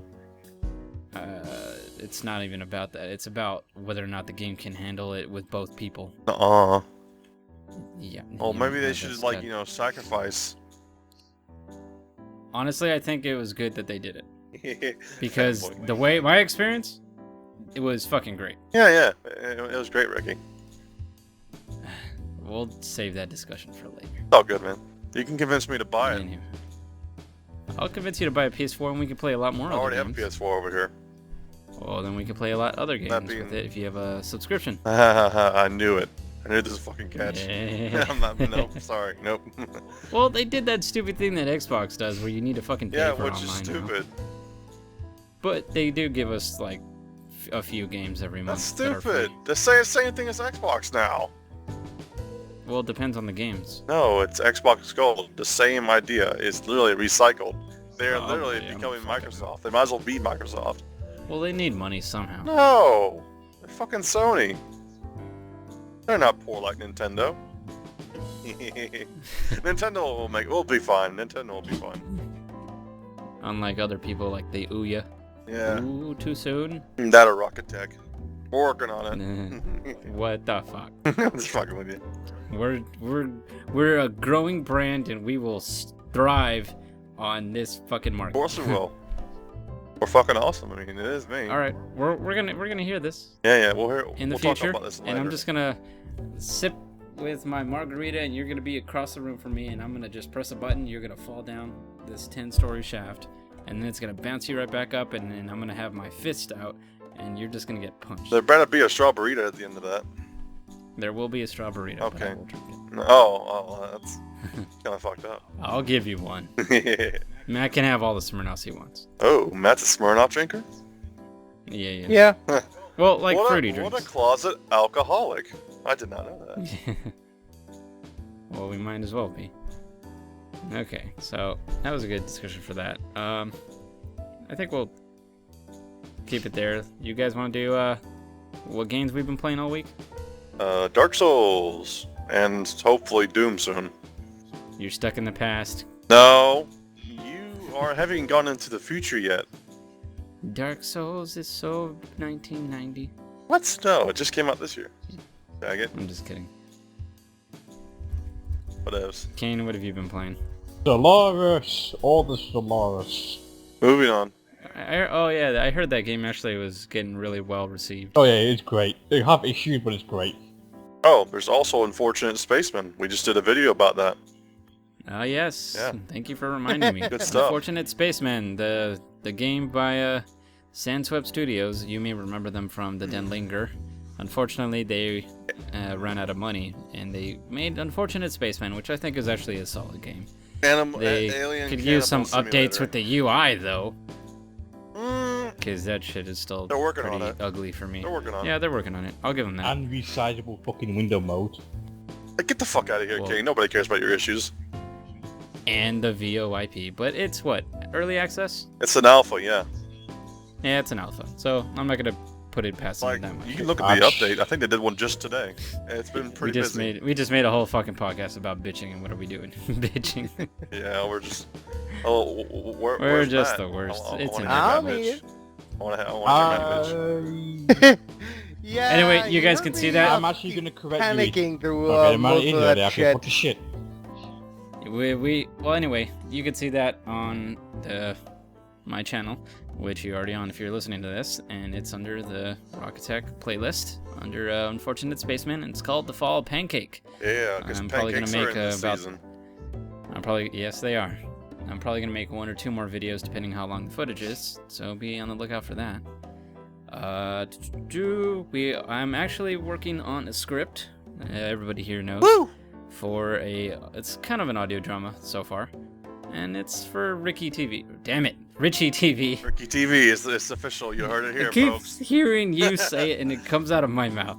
It's not even about that. It's about whether or not the game can handle it with both people. Yeah. Well, you maybe know, they that's should that. sacrifice. Honestly, I think it was good that they did it because Fanboy. the way my experience, it was fucking great. Yeah, it was great, Ricky. We'll save that discussion for later. It's all good, man. You can convince me to buy it. Anyway, I'll convince you to buy a PS4 and we can play a lot more I other already have a games. PS4 over here. Well, then we can play a lot other games being- with it if you have a subscription. I knew it. I knew this was a fucking catch. Yeah. I'm not. Nope. Sorry. Nope. Well, they did that stupid thing that Xbox does where you need to fucking pay Yeah, for which online is now. stupid. But they do give us like a few games every month. That's that are stupid. free. The same thing as Xbox now. Well, it depends on the games. No, it's Xbox Gold. The same idea is literally recycled. They're Oh, literally yeah, I'm becoming fucking- Microsoft. They might as well be Microsoft. Well, they need money somehow. No, they're fucking Sony. They're not poor like Nintendo. Nintendo will be fine. Nintendo will be fine. Unlike other people like the Ouya. Yeah, Ooh, too soon? that or Rockitech. We're working on it. What the fuck? I'm just fucking with you. We're a growing brand and we will thrive on this fucking market. Of course we will. We're fucking awesome. I mean, it is me. All right, we're gonna hear this Yeah, we'll hear. in the we'll future, talk about this later. and I'm just gonna sip with my margarita, and you're gonna be across the room from me, and I'm gonna just press a button. You're gonna fall down this 10-story shaft, and then it's gonna bounce you right back up, and then I'm gonna have my fist out, and you're just gonna get punched. There better be a strawberry at the end of that. There will be a strawberry. But I Okay. will drink it. Oh, that's kind of fucked up. I'll give you one. Matt can have all the Smirnoffs he wants. Oh, Matt's a Smirnoff drinker? Yeah. Yeah. Well, like what fruity a, drinks. What a closet alcoholic. I did not know that. Well, we might as well be. Okay, so that was a good discussion for that. I think we'll keep it there. You guys want to do what games we've been playing all week? Dark Souls, and hopefully Doom soon. You're stuck in the past. No, you haven't gone into the future yet. Dark Souls is so 1990. What? No, it just came out this year. Dag it. I'm just kidding. What else? Kane, what have you been playing? Stellaris, all the Stellaris. Moving on. Oh yeah, I heard that game actually was getting really well received. Oh yeah, it's great. They have issues, but it's great. Oh, there's also Unfortunate Spaceman. We just did a video about that. Yes. Yeah. Thank you for reminding me. Good stuff. Unfortunate Spaceman, the game by Sandswept Studios. You may remember them from The Den Linger. Unfortunately, they ran out of money, and they made Unfortunate Spaceman, which I think is actually a solid game. They Alien could use some Cannibal updates Simulator. with the UI, though. Because that shit is still They're working pretty on it. ugly for me. They're working on it. Yeah, they're working on it. I'll give them that. And resizable fucking window mode. Hey, get the fuck out of here, Well- King. Nobody cares about your issues. And the VoIP. But it's what? Early access? It's an alpha, yeah. Yeah, it's an alpha. So I'm not going to put it past Like, them that much. you can look at the update. I think they did one just today. And it's been pretty busy. We just made a whole fucking podcast about bitching, and what are we doing? Bitching. Yeah, we're just. Oh, We're where's just Matt? the worst. I It's wanna an- hear I'm Matt here. bitch. I want to hear Matt bitch. Yeah. Anyway, you guys heard can me, see that? I'm actually gonna correct you. panicking through Okay, I'm most in of there, that okay, shit. fuck the shit. Well, anyway, you can see that on my channel, which you're already on if you're listening to this, and it's under the Rockitech playlist under Unfortunate Spaceman, and it's called The Fall Pancake. Yeah, because I'm probably gonna pancakes are make in this about- season. Yes, they are. I'm probably gonna make 1 or 2 more videos depending how long the footage is, so be on the lookout for that. I'm actually working on a script. Everybody here knows. Woo! It's kind of an audio drama so far, and it's for Ricky TV. Damn it, Richie TV. Ricky TV is it's official. You heard it here, I keep folks. hearing you say it, and it comes out of my mouth.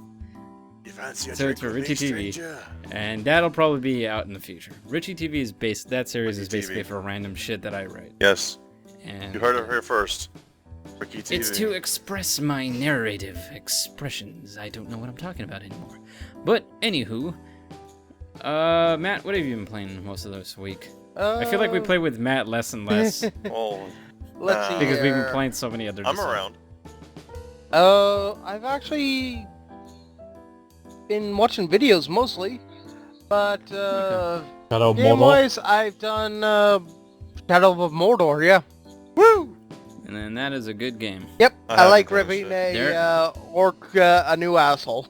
You fancy a So drink it's for with me, Richie TV. stranger? And that'll probably be out in the future. Richie TV is based. That series Ricky is basically TV. for random shit that I write. Yes, And you heard it here first. Ricky TV. it's to express my narrative expressions. I don't know what I'm talking about anymore. But anywho, Matt, what have you been playing most of this week? I feel like we play with Matt less and less Oh, Let's see because we've been here. playing so many other. I'm around. I've actually been watching videos mostly, but Shadow of Mordor. game-wise, I've done Shadow of Mordor. Yeah. Woo! And then that is a good game. Yep. I I like haven't done ripping shit. orc a new asshole.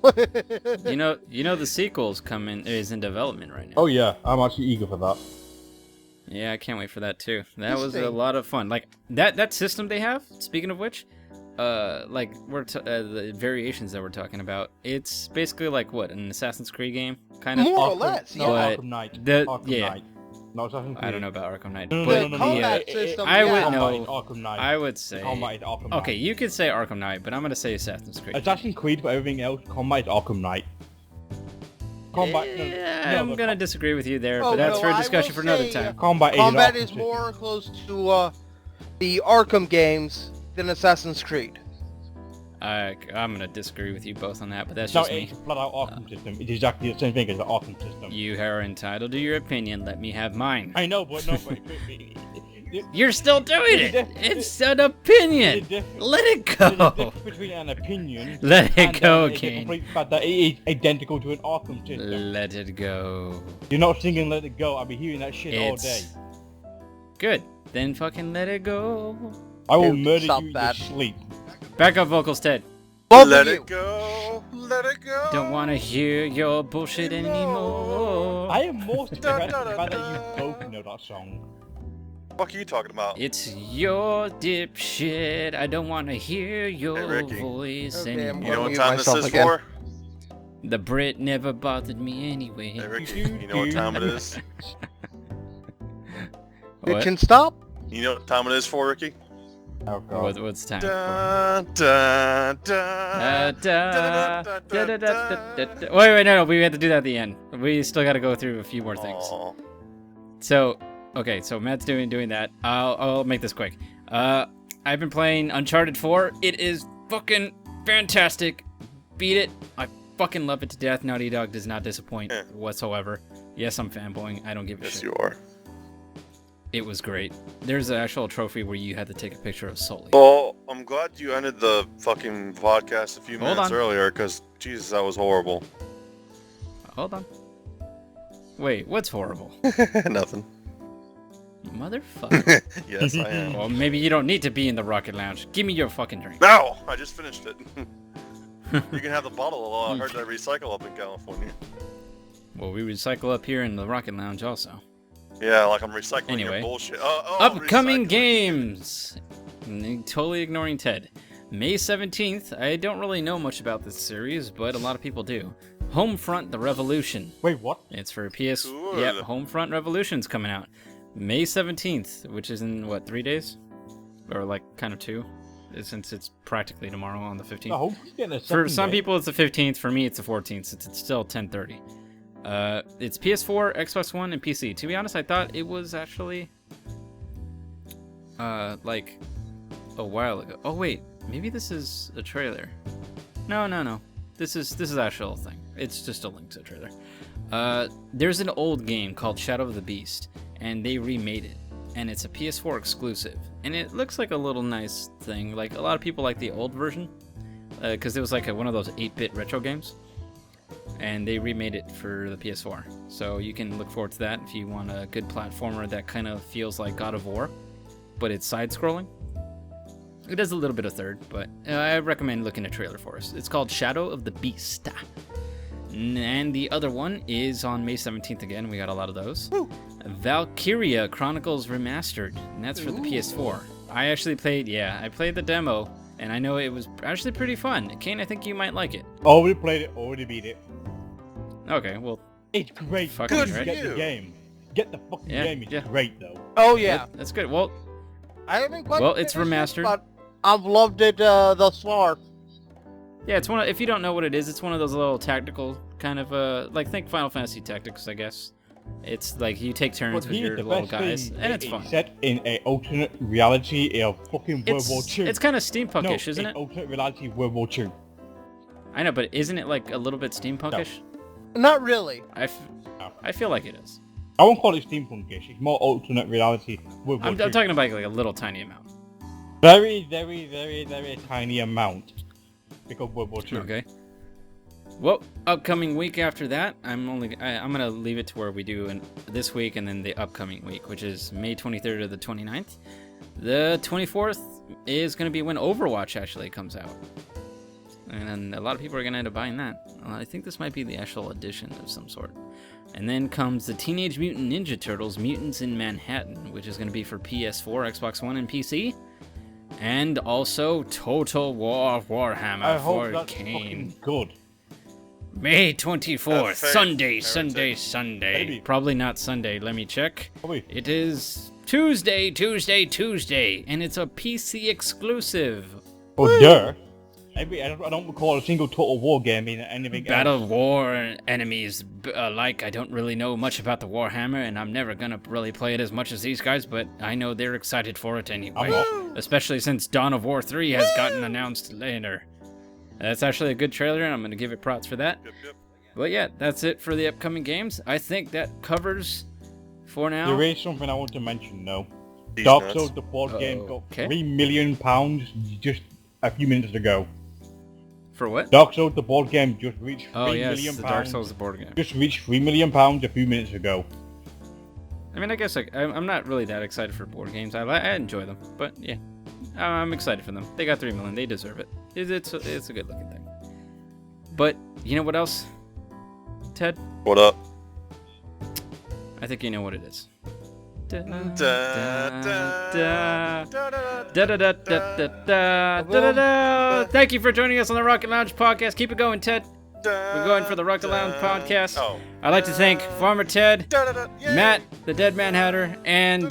You know the sequels is in development right now. Oh yeah, I'm actually eager for that. Yeah, I can't wait for that too. That was a Interesting. lot of fun. Like that system they have. Speaking of which, like the variations that we're talking about. It's basically like what, an Assassin's Creed game, kind of. More or less, No, yeah. Arkham Knight. The- Arkham yeah. Knight. No, Assassin's Creed. I don't know about Arkham Knight, No, but no, no, no, combat no. system, I would yeah. know. Combat is Arkham Knight. I would say. Combat is Arkham Knight. Okay, you could say Arkham Knight, but I'm gonna say Assassin's Creed. Assassin's Creed for everything else. Combat is Arkham Knight. Combat. Yeah, I'm but gonna disagree with you there, Oh, but that's no, for a I discussion will for another say, time. Combat, Combat is is an Arkham more close to the Arkham games than Assassin's Creed. I'm gonna disagree with you both on that, but that's No, just me. it's a flat-out Arkham system. It's exactly the same thing as the Arkham system. You are entitled to your opinion. Let me have mine. I know, but no, but You're still doing it. There's It's an opinion. Let it There's a go. difference between an opinion Let it and go, the Kane. complete fact that it is identical to an Arkham system. Let it go. You're not singing "Let It Go." I'll be hearing that shit all day. It's Good. Then fucking let it go. I will Dude, murder stop you in that. your sleep. Back up vocals, Ted. Both Let of you. it go. Let it go. Don't wanna hear your bullshit anymore. I am most Da, impressed da, with the da, fact that da. you both know that song. What are you talking about? It's your dipshit. I don't wanna hear your Ricky. voice Okay, I'm anymore. You know what mute time this myself is again. for? The Brit never bothered me anyway. Hey, Ricky, you know what time it is? It What? can stop. You know what time it is for, Ricky? Oh god. What's time? Dun, dun, dun, Wait, no, we had to do that at the end. We still got to go through a few more things. Aw. So, okay, so Matt's doing that. I'll make this quick. I've been playing Uncharted 4. It is fucking fantastic. Beat it. I fucking love it to death. Naughty Dog does not disappoint whatsoever. Yes, I'm fanboying. I don't give a Yes, shit. you are. It was great. There's an actual trophy where you had to take a picture of Sully. Well, I'm glad you ended the fucking podcast a few Hold minutes on. earlier, because, Jesus, that was horrible. Hold on. Wait, what's horrible? Nothing. You motherfucker. Yes, I am. Well, maybe you don't need to be in the Rocket Lounge. Give me your fucking drink. No! I just finished it. You can have the bottle. I heard they recycle up in California. Well, we recycle up here in the Rocket Lounge also. Yeah, like I'm recycling Anyway. your bullshit. Upcoming recycling. games! Totally ignoring Ted. May 17th, I don't really know much about this series, but a lot of people do. Homefront The Revolution. Wait, what? It's for PS... Cool. Yep, Homefront Revolution's coming out. May 17th, which is in, what, 3 days? Or, like, kind of 2? Since it's practically tomorrow on the 15th. I hope you get a For second some day. people, it's the 15th. For me, it's the 14th, since it's still 10:30. It's PS4, Xbox One, and PC. To be honest, I thought it was actually, like, a while ago. Oh wait, maybe this is a trailer. No. This is actual thing. It's just a link to a trailer. There's an old game called Shadow of the Beast, and they remade it, and it's a PS4 exclusive, and it looks like a little nice thing. Like, a lot of people like the old version, because it was like one of those 8-bit retro games, and they remade it for the PS4. So you can look forward to that if you want a good platformer that kind of feels like God of War, but it's side-scrolling. It does a little bit of third, but I recommend looking at a trailer for us. It's called Shadow of the Beast. And the other one is on May 17th again. We got a lot of those. Woo. Valkyria Chronicles Remastered, and that's for the PS4. I actually played, I played the demo, and I know it was actually pretty fun. Kane, I think you might like it. Already played it, already beat it. Okay, well, It's great. Fucking Good right. for Get the you. game. Get the fucking Yeah, game. It's yeah. great though. Oh yeah. that's good. Well, I haven't quite. Well, it's finished it, remastered. but I've loved it thus far. yeah, it's one of, if you don't know what it is, it's one of those little tactical kind of, like, think Final Fantasy Tactics, I guess. It's like you take turns with your little guys, and it's fun. Set in a alternate reality of fucking World War II. It's kind of steampunkish, no, isn't in it? alternate reality World War II. I know, but isn't it like a little bit steampunkish? Not really. I feel like it is. I won't call it steampunkish. It's more alternate reality World War I'm II. talking about like a little tiny amount. Very, very, very, very tiny amount. Because World War II. Okay. Well, upcoming week after that, I'm gonna leave it to where we do this week and then the upcoming week, which is May 23rd to the 29th. The 24th is gonna be when Overwatch actually comes out, and a lot of people are gonna end up buying that. I think this might be the actual edition of some sort. And then comes the Teenage Mutant Ninja Turtles: Mutants in Manhattan, which is gonna be for PS4, Xbox One, and PC. And also Total War Warhammer I hope for that's Kane. fucking good. May 24th, faith, Sunday, heretic. Sunday. Maybe. Probably not Sunday, let me check. Probably. It is Tuesday, and it's a PC exclusive. Oh, duh. I don't recall a single Total War game in anything Battle else. War enemies, I don't really know much about the Warhammer, and I'm never gonna really play it as much as these guys, but I know they're excited for it anyway. I'm not. Especially since Dawn of War 3 has gotten announced later. That's actually a good trailer, and I'm gonna give it props for that. Yep. But yeah, that's it for the upcoming games. I think that covers for now. There is something I want to mention though. These Dark nuts. Souls, the board game, got Okay. £3 million just a few minutes ago. For what? Dark Souls, the board game, just reached Oh £3 yes, million the Dark Souls board game. Just reached £3 million a few minutes ago. I mean, I guess like I'm not really that excited for board games. I enjoy them, but yeah, I'm excited for them. They got 3 million. They deserve it. It's a good looking thing. But you know what else, Ted? What up? I think you know what it is. Thank you for joining us on the Rocket Lounge podcast. Keep it going, Ted. We're going for the Rocket Lounge podcast. I'd like to thank Farmer Ted, Matt, the Deadman Hatter, and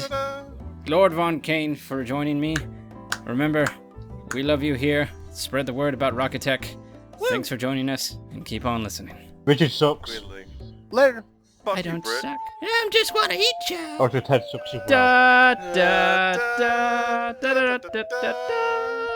LordVonKain for joining me. Remember, we love you here. Spread the word about Rockitech. Thanks for joining us, and keep on listening. Richard sucks. Later. Fuck I you, don't Brit. suck. I just want to eat you. Or to Ted sucks as well. Da da da da da da da da.